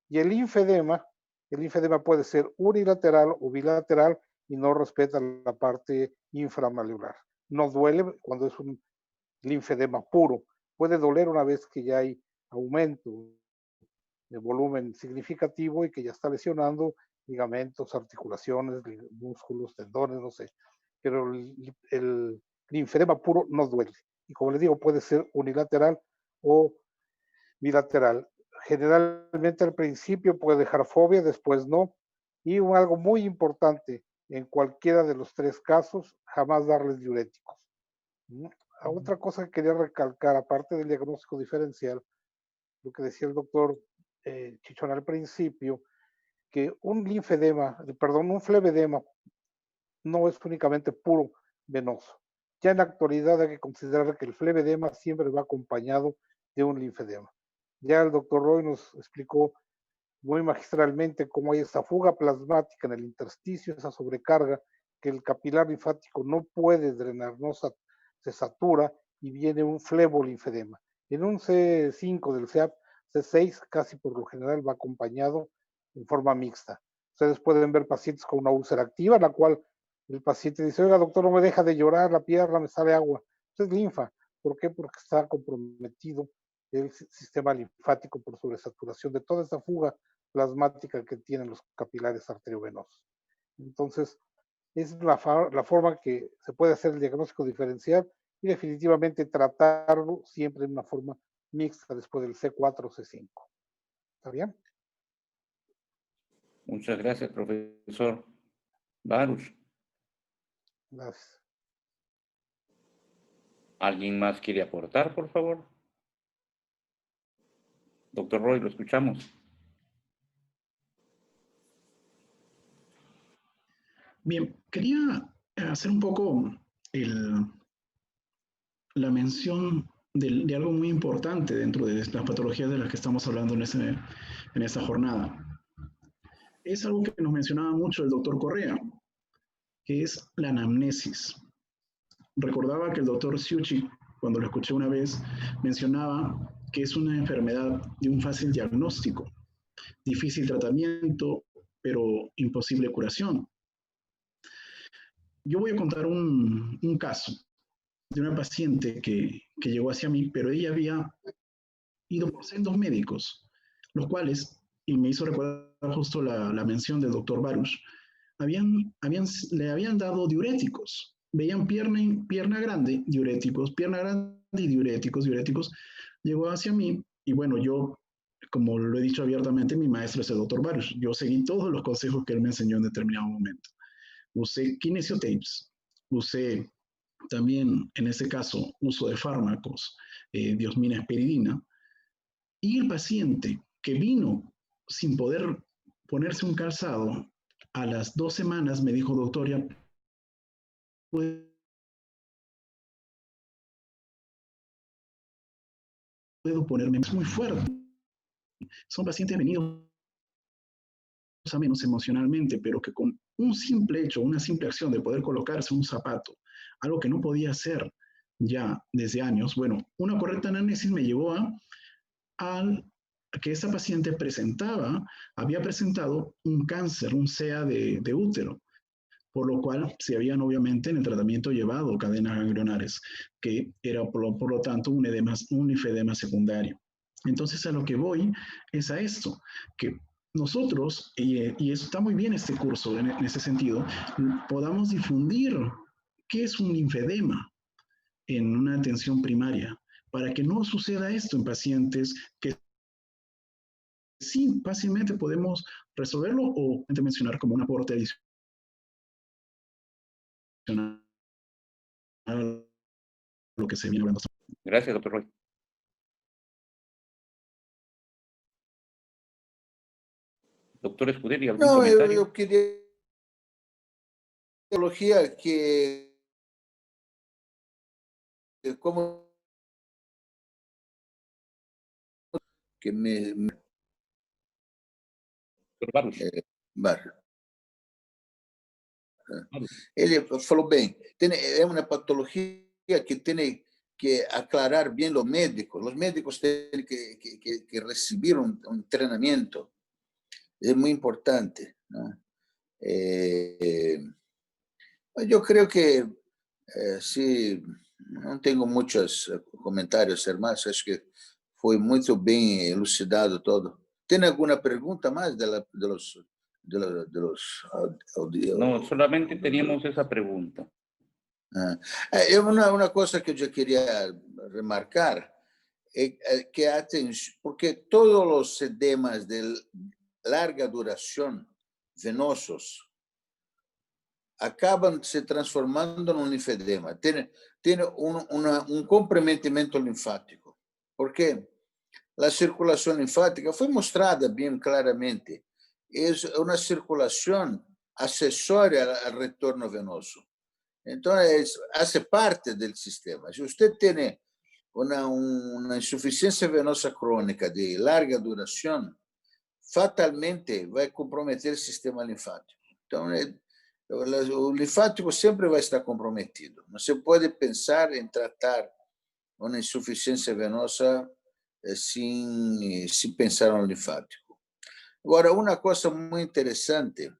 Y el linfedema El linfedema puede ser unilateral o bilateral y no respeta la parte inframalular. No duele cuando es un linfedema puro. Puede doler una vez que ya hay aumento de volumen significativo y que ya está lesionando ligamentos, articulaciones, músculos, tendones, no sé. Pero el linfedema puro no duele. Y como les digo, puede ser unilateral o bilateral. Generalmente al principio puede dejar fobia, después no. Y algo muy importante, en cualquiera de los tres casos, jamás darles diuréticos. Otra cosa que quería recalcar, aparte del diagnóstico diferencial, lo que decía el doctor Chichón al principio, que un linfedema, perdón, un flevedema no es únicamente puro venoso. Ya en la actualidad hay que considerar que el flevedema siempre va acompañado de un linfedema. Ya el doctor Roy nos explicó muy magistralmente cómo hay esa fuga plasmática en el intersticio, esa sobrecarga que el capilar linfático no puede drenar, no se satura y viene un flebolinfedema. En un C5 del CEAP, C6 casi por lo general va acompañado en forma mixta. Ustedes pueden ver pacientes con una úlcera activa, la cual el paciente dice, oiga doctor, no me deja de llorar, la pierna me sale agua. Eso es linfa. ¿Por qué? Porque está comprometido el sistema linfático por sobresaturación de toda esa fuga plasmática que tienen los capilares arteriovenosos. Entonces, es la forma que se puede hacer el diagnóstico diferencial y definitivamente tratarlo siempre en una forma mixta después del C4 o C5. ¿Está bien? Muchas gracias, profesor Baruch. Gracias. ¿Alguien más quiere aportar, por favor? Doctor Roy, lo escuchamos. Bien, quería hacer un poco la mención de algo muy importante dentro de las patologías de las que estamos hablando en esta jornada. Es algo que nos mencionaba mucho el doctor Correa, que es la anamnesis. Recordaba que el doctor Siuchi, cuando lo escuché una vez, mencionaba que es una enfermedad de un fácil diagnóstico, difícil tratamiento, pero imposible curación. Yo voy a contar un caso de una paciente que llegó hacia mí, pero ella había ido por sendos médicos, los cuales, y me hizo recordar justo la mención del doctor Baruch, le habían dado diuréticos. Veían pierna grande, diuréticos, pierna grande y diuréticos. Llegó hacia mí y bueno, yo, como lo he dicho abiertamente, mi maestro es el doctor Baruch. Yo seguí todos los consejos que él me enseñó en determinado momento. Usé kinesiotapes, usé también, en ese caso, uso de fármacos, diosmina esperidina, y el paciente que vino sin poder ponerse un calzado, a las 2 semanas me dijo, doctor, ya puedo ponerme, es muy fuerte. Son pacientes venidos a menos emocionalmente, pero que con un simple hecho, una simple acción de poder colocarse un zapato, algo que no podía hacer ya desde años, bueno, una correcta anamnesis me llevó a que esa paciente había presentado un cáncer, un CEA de útero, por lo cual se habían obviamente en el tratamiento llevado cadenas ganglionares, que era por lo tanto un linfedema secundario. Entonces a lo que voy es a esto, que nosotros, y está muy bien este curso en ese sentido, podamos difundir qué es un linfedema en una atención primaria, para que no suceda esto en pacientes que sí fácilmente podemos resolverlo o mencionar como un aporte adicional a lo que se viene hablando. Gracias, doctor Roy. Doctor Escuderi, ¿algún comentario? Eu queria teología como que Doctor Baruch. Ele falou bem, é uma patologia que tem que aclarar bem os médicos. Os médicos têm que receber um treinamento es muy importante, ¿no? Yo creo que sí, não tenho muitos comentários, hermanos, acho que foi muito bem elucidado todo. ¿Tem alguna pregunta más de los No, solamente teníamos esa pregunta. Una cosa que yo quería remarcar es que porque todos los edemas de larga duración venosos acaban se transformando en un linfedema. Tiene un comprometimiento linfático, porque la circulación linfática fue mostrada bien claramente. Es una circulación accesoria al retorno venoso. Entonces, hace parte del sistema. Si usted tiene una insuficiencia venosa crónica de larga duración, fatalmente va a comprometer el sistema linfático. Entonces, el linfático siempre va a estar comprometido. No se puede pensar en tratar una insuficiencia venosa sin pensar en el linfático. Ahora, una cosa muy interesante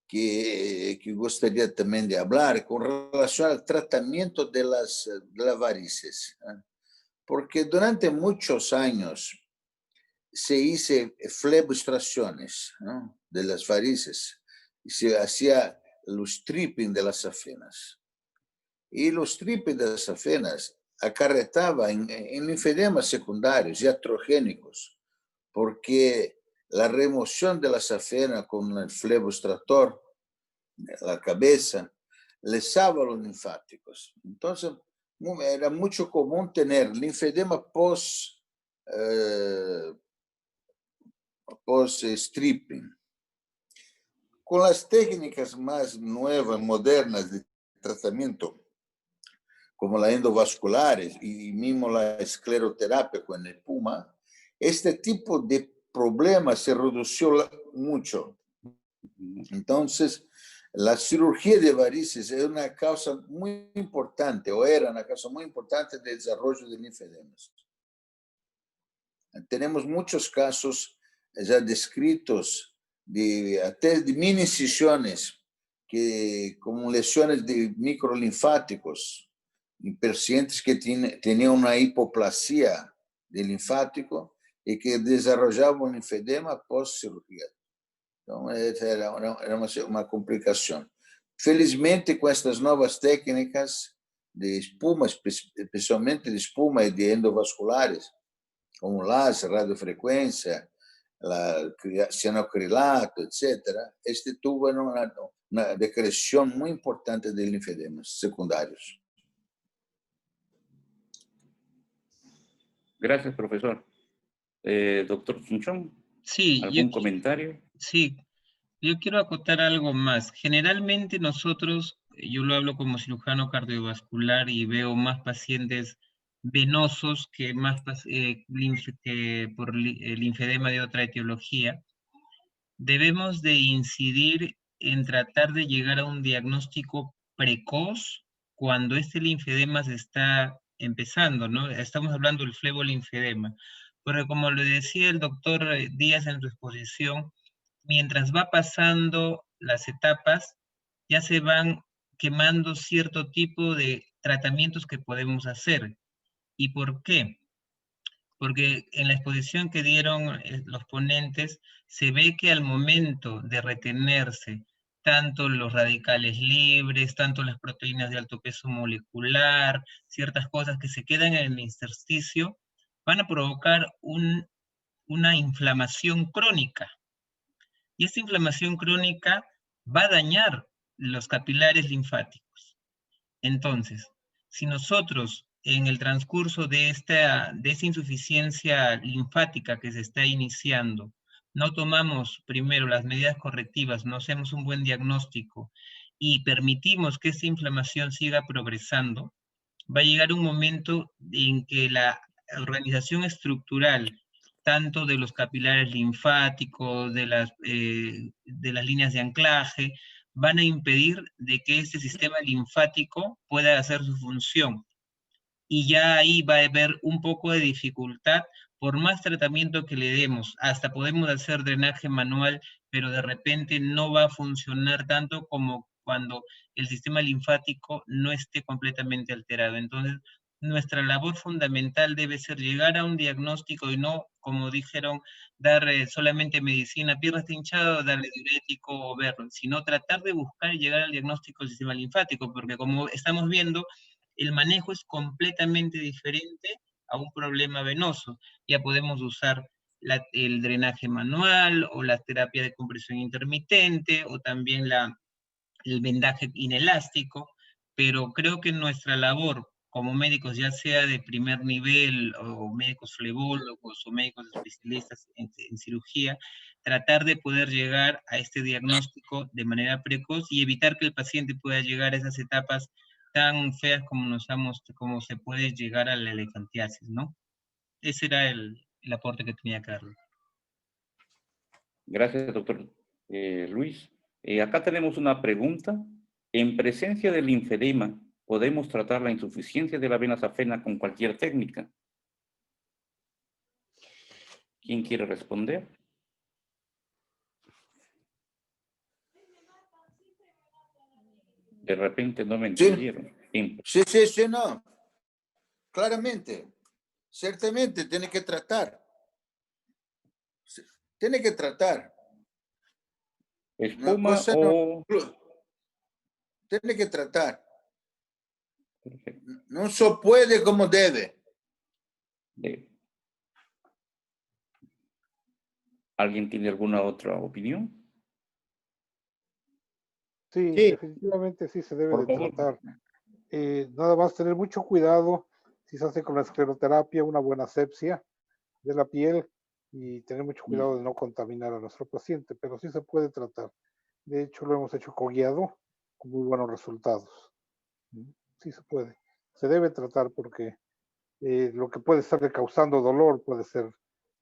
que gostaria também de falar com relação ao tratamento de las varices, porque durante muitos anos se hizo fleboextracciones, ¿no?, de las varices y se hacía los stripping de las afenas. Y los stripping de las afenas acarretaba en linfedemas secundarios y atrogénicos, porque la remoción de las afenas con el fleboextractor la cabeza lesaba los linfáticos. Entonces, era mucho común tener linfedema post-stripping. Con las técnicas más nuevas, modernas de tratamiento, como la endovasculares y mismo la escleroterapia con el PUMA, este tipo de problemas se redució mucho. Entonces, la cirugía de varices es una causa muy importante, o era una causa muy importante del desarrollo de linfedemas. Tenemos muchos casos ya descritos hasta de mini incisiones como lesiones de microlinfáticos en pacientes que tenían una hipoplasia de linfático y que desarrollaban linfedema post-cirugía. Entonces, era una complicación. Felizmente, con estas nuevas técnicas de espuma, especialmente de espuma y de endovasculares, como láser, radiofrecuencia, la cianocrilato, etc., tuvo una decreción muy importante de linfedemas secundarios. Gracias, profesor. Doctor Chinchón, Sí, ¿algún comentario? Sí, yo quiero acotar algo más. Generalmente nosotros, yo lo hablo como cirujano cardiovascular y veo más pacientes venosos que por linfedema de otra etiología. Debemos de incidir en tratar de llegar a un diagnóstico precoz cuando este linfedema se está empezando, ¿no? Estamos hablando del flebolinfedema. Pero como lo decía el doctor Díaz en su exposición, mientras va pasando las etapas, ya se van quemando cierto tipo de tratamientos que podemos hacer. ¿Y por qué? Porque en la exposición que dieron los ponentes, se ve que al momento de retenerse tanto los radicales libres, tanto las proteínas de alto peso molecular, ciertas cosas que se quedan en el intersticio, van a provocar una inflamación crónica. Y esta inflamación crónica va a dañar los capilares linfáticos. Entonces, si nosotros en el transcurso de esta insuficiencia linfática que se está iniciando, no tomamos primero las medidas correctivas, no hacemos un buen diagnóstico y permitimos que esta inflamación siga progresando, va a llegar un momento en que la organización estructural tanto de los capilares linfáticos, de las líneas de anclaje, van a impedir de que este sistema linfático pueda hacer su función. Y ya ahí va a haber un poco de dificultad por más tratamiento que le demos, hasta podemos hacer drenaje manual, pero de repente no va a funcionar tanto como cuando el sistema linfático no esté completamente alterado. Entonces, nuestra labor fundamental debe ser llegar a un diagnóstico y no, como dijeron, dar solamente medicina, pierna está hinchada, darle diurético o verlo, sino tratar de buscar y llegar al diagnóstico del sistema linfático, porque como estamos viendo, el manejo es completamente diferente a un problema venoso. Ya podemos usar el drenaje manual o la terapia de compresión intermitente o también el vendaje inelástico, pero creo que nuestra labor como médicos, ya sea de primer nivel o médicos flebólogos o médicos especialistas en cirugía, tratar de poder llegar a este diagnóstico de manera precoz y evitar que el paciente pueda llegar a esas etapas tan feas como se puede llegar a la elefantiasis, ¿no? Ese era el aporte que tenía Carlos. Gracias, doctor Luis. Acá tenemos una pregunta. En presencia del linfedema, ¿podemos tratar la insuficiencia de la vena safena con cualquier técnica? ¿Quién quiere responder? De repente no me entendieron. Sí, no. Claramente. Ciertamente, tiene que tratar. Tiene que tratar. ¿Espuma o...? Tiene que tratar. Perfecto. No se puede como debe. ¿Alguien tiene alguna otra opinión? Sí, definitivamente sí se debe de tratar. Nada más tener mucho cuidado si se hace con la escleroterapia, una buena asepsia de la piel y tener mucho cuidado de no contaminar a nuestro paciente, pero sí se puede tratar. De hecho, lo hemos hecho coguiado con muy buenos resultados. Sí se puede. Se debe tratar porque lo que puede estarle causando dolor puede ser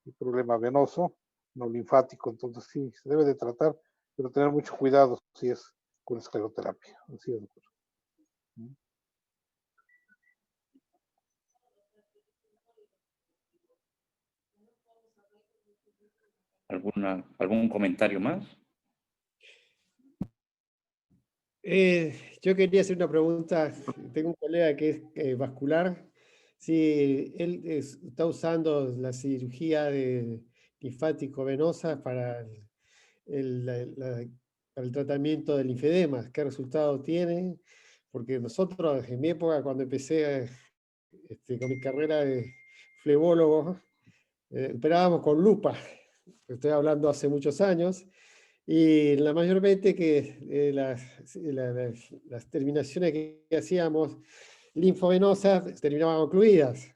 el problema venoso, no linfático, entonces sí, se debe de tratar, pero tener mucho cuidado si es con escleroterapia. Así es, doctor. ¿Algún comentario más? Yo quería hacer una pregunta. Tengo un colega que es vascular. Si él está usando la cirugía de linfático venosa para para el tratamiento del linfedema, ¿qué resultado tiene? Porque nosotros, en mi época, cuando empecé con mi carrera de flebólogo, operábamos con lupa. Estoy hablando hace muchos años. Y la mayormente que las terminaciones que hacíamos linfovenosas terminaban ocluidas.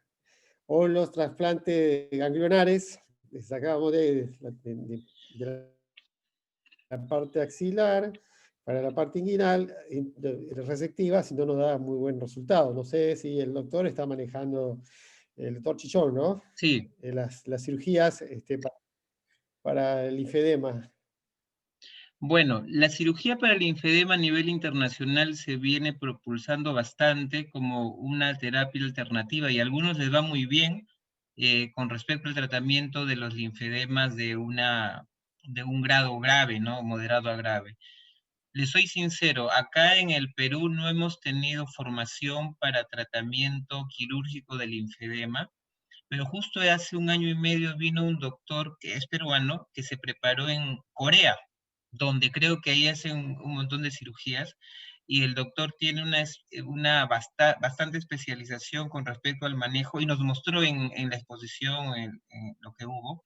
O los trasplantes ganglionares, sacábamos de la parte axilar para la parte inguinal, resectiva, si no nos da muy buen resultado. No sé si el doctor está manejando, el doctor Chichón, ¿no? Sí. Las cirugías para el linfedema. Bueno, la cirugía para el linfedema a nivel internacional se viene propulsando bastante como una terapia alternativa y a algunos les va muy bien con respecto al tratamiento de los linfedemas de un grado grave, ¿no? Moderado a grave. Les soy sincero, acá en el Perú no hemos tenido formación para tratamiento quirúrgico del linfedema, pero justo hace un año y medio vino un doctor que es peruano que se preparó en Corea, donde creo que ahí hacen un montón de cirugías, y el doctor tiene bastante especialización con respecto al manejo, y nos mostró en la exposición en lo que hubo,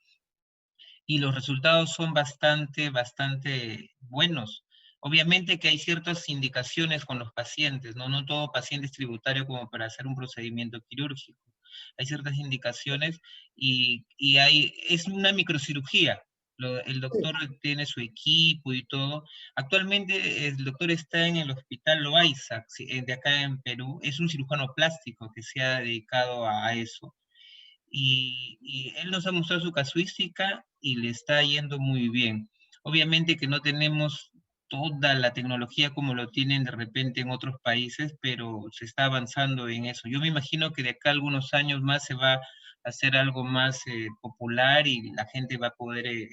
y los resultados son bastante buenos. Obviamente que hay ciertas indicaciones con los pacientes, ¿no? No todo paciente es tributario como para hacer un procedimiento quirúrgico. Hay ciertas indicaciones y es una microcirugía. El doctor tiene su equipo y todo. Actualmente el doctor está en el hospital Loaiza, de acá en Perú. Es un cirujano plástico que se ha dedicado a eso. Y él nos ha mostrado su casuística y le está yendo muy bien. Obviamente que no tenemos toda la tecnología como lo tienen de repente en otros países, pero se está avanzando en eso. Yo me imagino que de acá a algunos años más se va hacer algo más popular y la gente va a poder,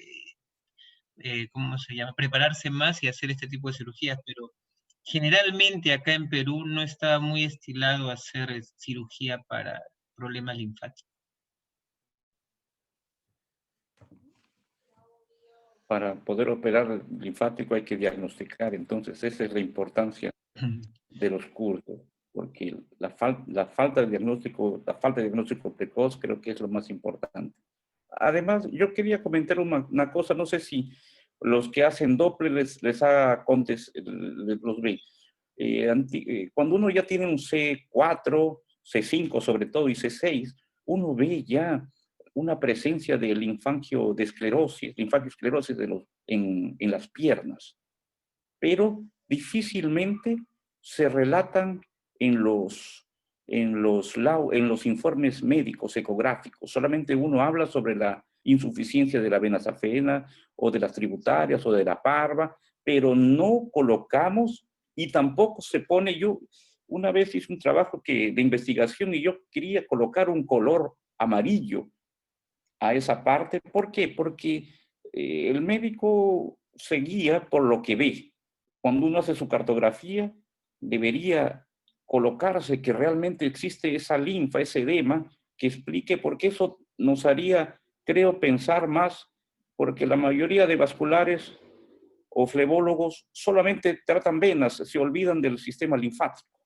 ¿cómo se llama?, prepararse más y hacer este tipo de cirugías, pero generalmente acá en Perú no está muy estilado hacer cirugía para problemas linfáticos. Para poder operar el linfático hay que diagnosticar, entonces esa es la importancia de los cursos, porque la falta de diagnóstico precoz creo que es lo más importante. Además, yo quería comentar una cosa, no sé si los que hacen Doppler los ve. Cuando uno ya tiene un C4, C5 sobre todo y C6, uno ve ya una presencia de linfangiosclerosis en las piernas, pero difícilmente se relatan en los informes médicos ecográficos. Solamente uno habla sobre la insuficiencia de la vena safena o de las tributarias o de la parva, pero no colocamos y tampoco se pone. Yo una vez hice un trabajo de investigación y yo quería colocar un color amarillo a esa parte. ¿Por qué? Porque el médico se guía por lo que ve. Cuando uno hace su cartografía, debería colocarse que realmente existe esa linfa, ese edema, que explique, porque eso nos haría, creo, pensar más, porque la mayoría de vasculares o flebólogos solamente tratan venas, se olvidan del sistema linfático.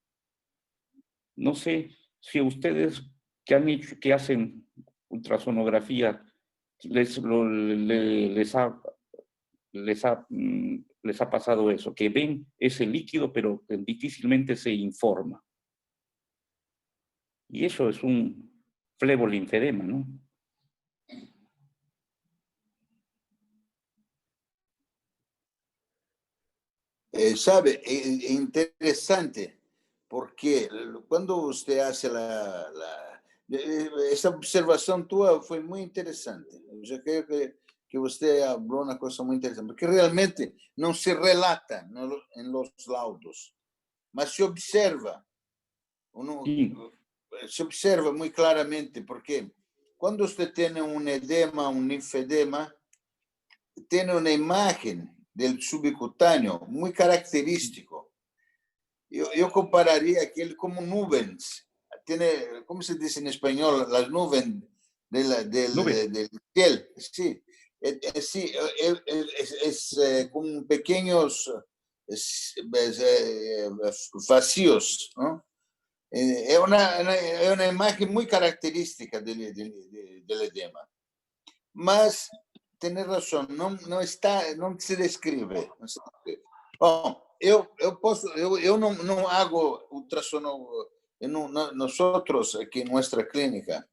No sé si ustedes que hacen ultrasonografía les ha pasado eso, que ven ese líquido, pero difícilmente se informa. Y eso es un flebolinfedema, ¿no? Sabe, es interesante, porque cuando usted hace esa observación tuya fue muy interesante. Yo creo que usted habló una cosa muy interesante, porque realmente no se relata en los laudos, mas se observa. Sí. Se observa muy claramente, porque cuando usted tiene un edema, un linfedema, tiene una imagen del subcutáneo muy característico. Yo compararía aquel como nubes. Tiene, ¿cómo se dice en español? Las nubes del cielo. Sí, sí, es como pequeños vacíos, ¿no? Es una imagen muy característica del edema. Mas tiene razón, no se describe. No se describe. Bom, eu não hago ultrassono. Nosotros aquí en nuestra clínica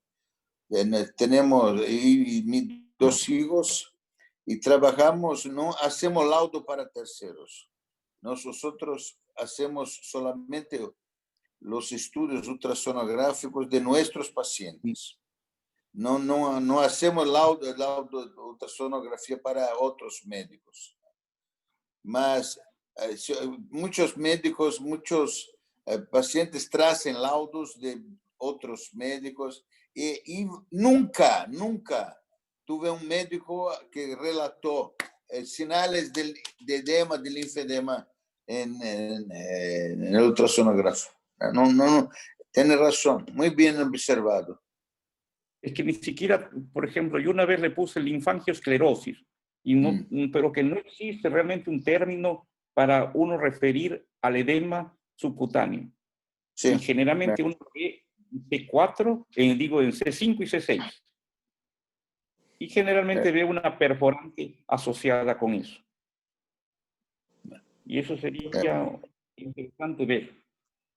tenemos mis 2 hijos y trabajamos, no hacemos laudo para terceros. Nosotros hacemos solamente los estudios ultrasonográficos de nuestros pacientes. No hacemos laudo ultrasonografía para otros médicos. Mas muchos médicos, muchos pacientes trazan laudos de otros médicos y nunca tuve un médico que relató señales de edema, de linfedema en el ultrasonografía. No, tiene razón, muy bien observado. Es que ni siquiera, por ejemplo, yo una vez le puse linfangiosclerosis, pero que no existe realmente un término para uno referir al edema subcutáneo. Sí, y generalmente uno ve C4, digo en C5 y C6. Y generalmente ve una perforante asociada con eso. Y eso sería interesante ver.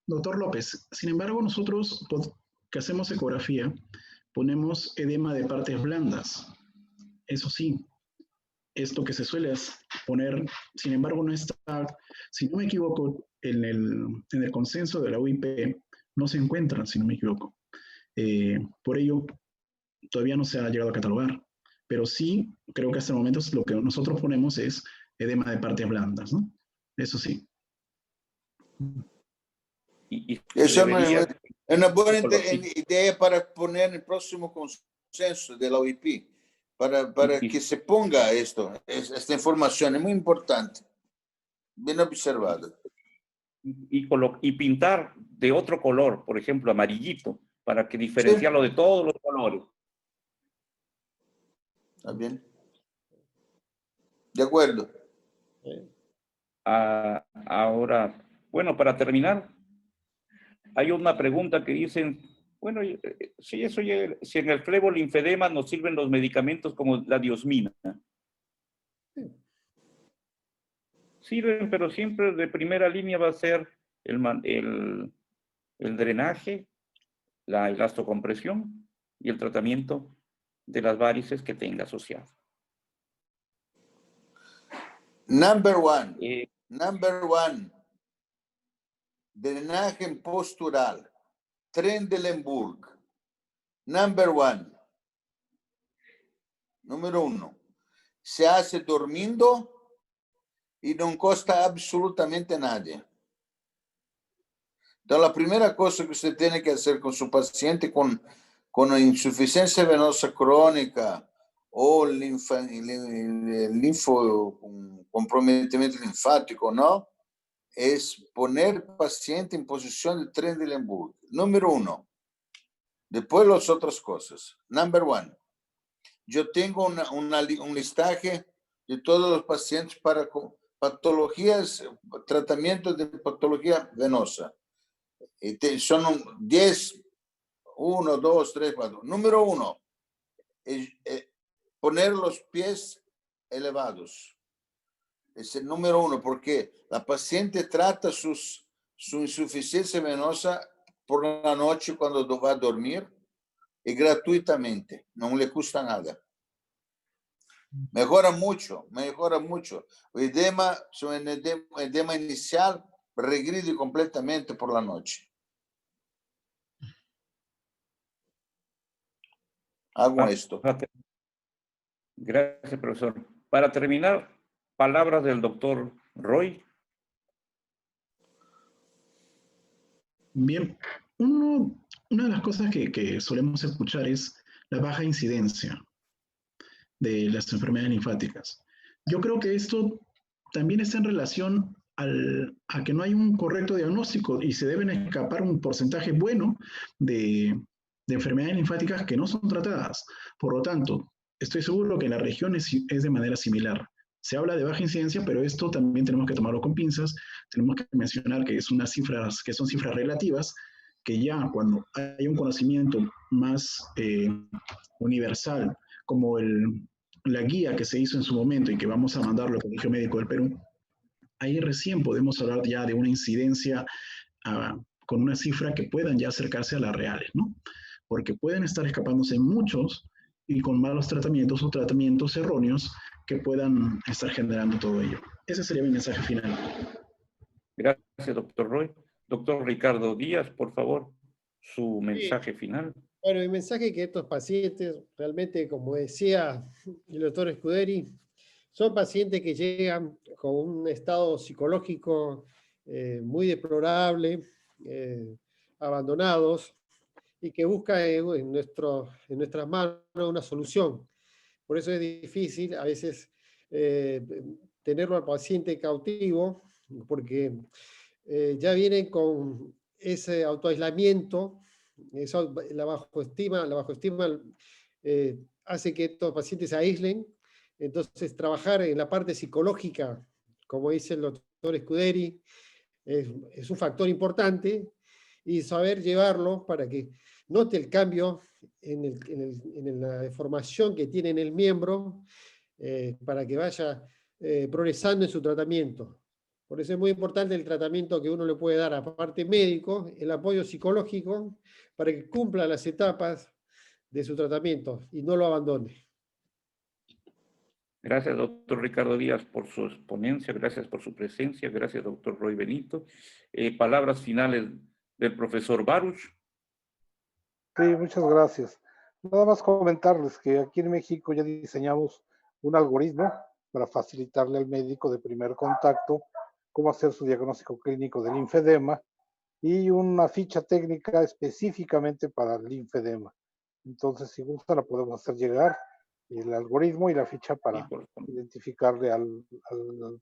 Doctor López, sin embargo, nosotros que hacemos ecografía, ponemos edema de partes blandas. Eso sí, esto que se suele poner, sin embargo, no está, si no me equivoco, en el consenso de la UIP, no se encuentra, si no me equivoco. Por ello, todavía no se ha llegado a catalogar. Pero sí, creo que hasta el momento lo que nosotros ponemos es edema de partes blandas, ¿no? Eso sí. Y eso debería Es una buena idea para poner en el próximo consenso de la OIP, para que se ponga esta información, es muy importante. Bien observado. Y pintar de otro color, por ejemplo, amarillito, para que diferenciarlo de todos los colores. Está bien. De acuerdo. Ahora, bueno, para terminar, hay una pregunta que dicen, bueno, si en el flebolinfedema nos sirven los medicamentos como la diosmina. Sirven, pero siempre de primera línea va a ser el drenaje, la elastocompresión y el tratamiento de las varices que tenga asociado. Number one, drenaje postural, Trendelenburg. Number one. Número 1. Se hace dormindo y no cuesta absolutamente nada. Entonces, la primera cosa que usted tiene que hacer con su paciente con insuficiencia venosa crónica o comprometimiento linfático, ¿no? Es poner al paciente en posición de Trendelenburg. Número 1. Después las otras cosas. Number 1. Yo tengo un listaje de todos los pacientes para patologías, tratamientos de patología venosa. Son 10, 1, 2, 3, 4. Número 1, poner los pies elevados. Es el número 1, porque la paciente trata su insuficiencia venosa por la noche cuando va a dormir y gratuitamente, no le cuesta nada. Mejora mucho. El edema inicial regride completamente por la noche. Hago esto. Gracias, profesor. Para terminar, palabras del doctor Roy. Bien, una de las cosas que solemos escuchar es la baja incidencia de las enfermedades linfáticas. Yo creo que esto también está en relación a que no hay un correcto diagnóstico y se deben escapar un porcentaje bueno de enfermedades linfáticas que no son tratadas. Por lo tanto, estoy seguro que en la región es de manera similar. Se habla de baja incidencia, pero esto también tenemos que tomarlo con pinzas. Tenemos que mencionar que son cifras relativas, que ya cuando hay un conocimiento más universal, como la guía que se hizo en su momento y que vamos a mandarlo al Colegio Médico del Perú, ahí recién podemos hablar ya de una incidencia con una cifra que puedan ya acercarse a las reales, ¿no? Porque pueden estar escapándose muchos y con malos tratamientos o tratamientos erróneos que puedan estar generando todo ello. Ese sería mi mensaje final. Gracias, doctor Roy. Doctor Ricardo Díaz, por favor, su mensaje final. Bueno, mi mensaje es que estos pacientes, realmente, como decía el doctor Scuderi, son pacientes que llegan con un estado psicológico muy deplorable, abandonados, y que buscan en nuestras manos una solución. Por eso es difícil a veces tenerlo al paciente cautivo, porque ya vienen con ese autoaislamiento, la bajoestima hace que estos pacientes se aíslen. Entonces, trabajar en la parte psicológica, como dice el doctor Scuderi, es un factor importante, y saber llevarlo para que note el cambio en la deformación que tiene en el miembro, para que vaya progresando en su tratamiento. Por eso es muy importante el tratamiento que uno le puede dar, aparte médico, el apoyo psicológico, para que cumpla las etapas de su tratamiento y no lo abandone. Gracias, doctor Ricardo Díaz, por su exponencia. Gracias por su presencia. Gracias, doctor Roy Benito. Palabras finales del profesor Baruch. Sí, muchas gracias. Nada más comentarles que aquí en México ya diseñamos un algoritmo para facilitarle al médico de primer contacto cómo hacer su diagnóstico clínico del linfedema, y una ficha técnica específicamente para el linfedema. Entonces, si gusta, la podemos hacer llegar, el algoritmo y la ficha para identificarle al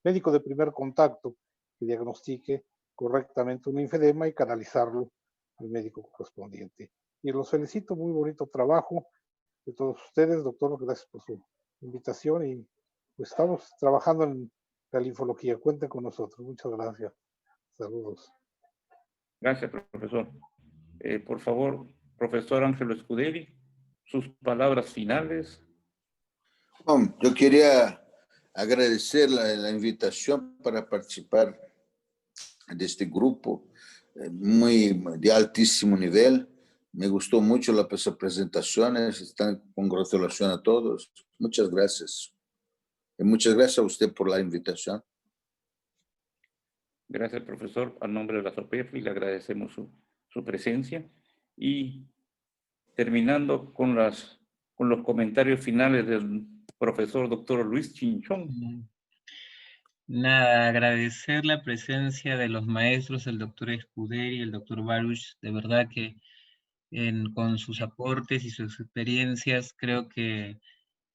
médico de primer contacto que diagnostique correctamente un linfedema y canalizarlo al médico correspondiente. Y los felicito, muy bonito trabajo de todos ustedes, doctor, gracias por su invitación y pues estamos trabajando en la linfología. Cuenten con nosotros. Muchas gracias. Saludos. Gracias, profesor. Por favor, profesor Ángelo Scuderi, sus palabras finales. Bom, yo quería agradecer la invitación para participar de este grupo muy de altísimo nivel. Me gustó mucho las presentaciones, están congratulación a todos. Muchas gracias. Y muchas gracias a usted por la invitación. Gracias, profesor. A nombre de la SOPEFI le agradecemos su presencia. Y terminando con los comentarios finales del profesor doctor Luis Chinchón. Nada, agradecer la presencia de los maestros, el doctor Scuderi y el doctor Baruch. De verdad que con sus aportes y sus experiencias creo que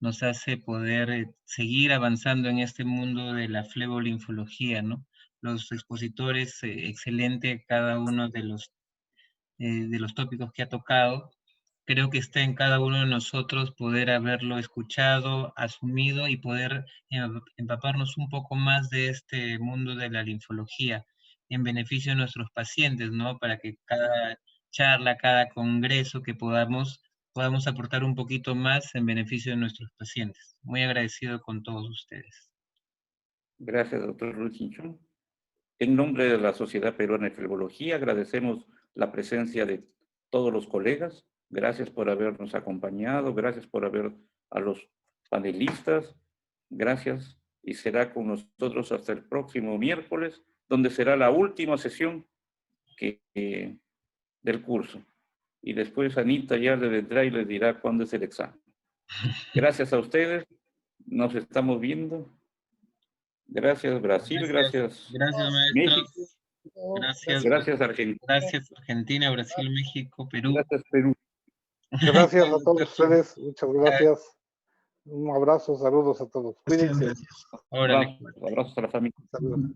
nos hace poder seguir avanzando en este mundo de la flebolinfología, ¿no? Los expositores, excelente cada uno de los tópicos que ha tocado. Creo que está en cada uno de nosotros poder haberlo escuchado, asumido y poder empaparnos un poco más de este mundo de la linfología en beneficio de nuestros pacientes, ¿no? Para que cada charla, cada congreso que podamos aportar un poquito más en beneficio de nuestros pacientes. Muy agradecido con todos ustedes. Gracias, doctor Luis Chinchón. En nombre de la Sociedad Peruana de Flebología, agradecemos la presencia de todos los colegas. Gracias por habernos acompañado, gracias por haber a los panelistas. Gracias y será con nosotros hasta el próximo miércoles, donde será la última sesión del curso. Y después Anita ya le vendrá y les dirá cuándo es el examen. Gracias a ustedes, nos estamos viendo. Gracias Brasil, gracias Maestros. México. Gracias Argentina. Gracias Argentina, Brasil, México, Perú. Gracias Perú. Gracias a todos ustedes, muchas gracias. Un abrazo, saludos a todos. Cuídense. Gracias. Abrazos a la familia. Saludos.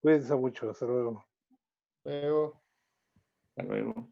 Cuídense mucho, hasta luego. Luego. Hasta luego.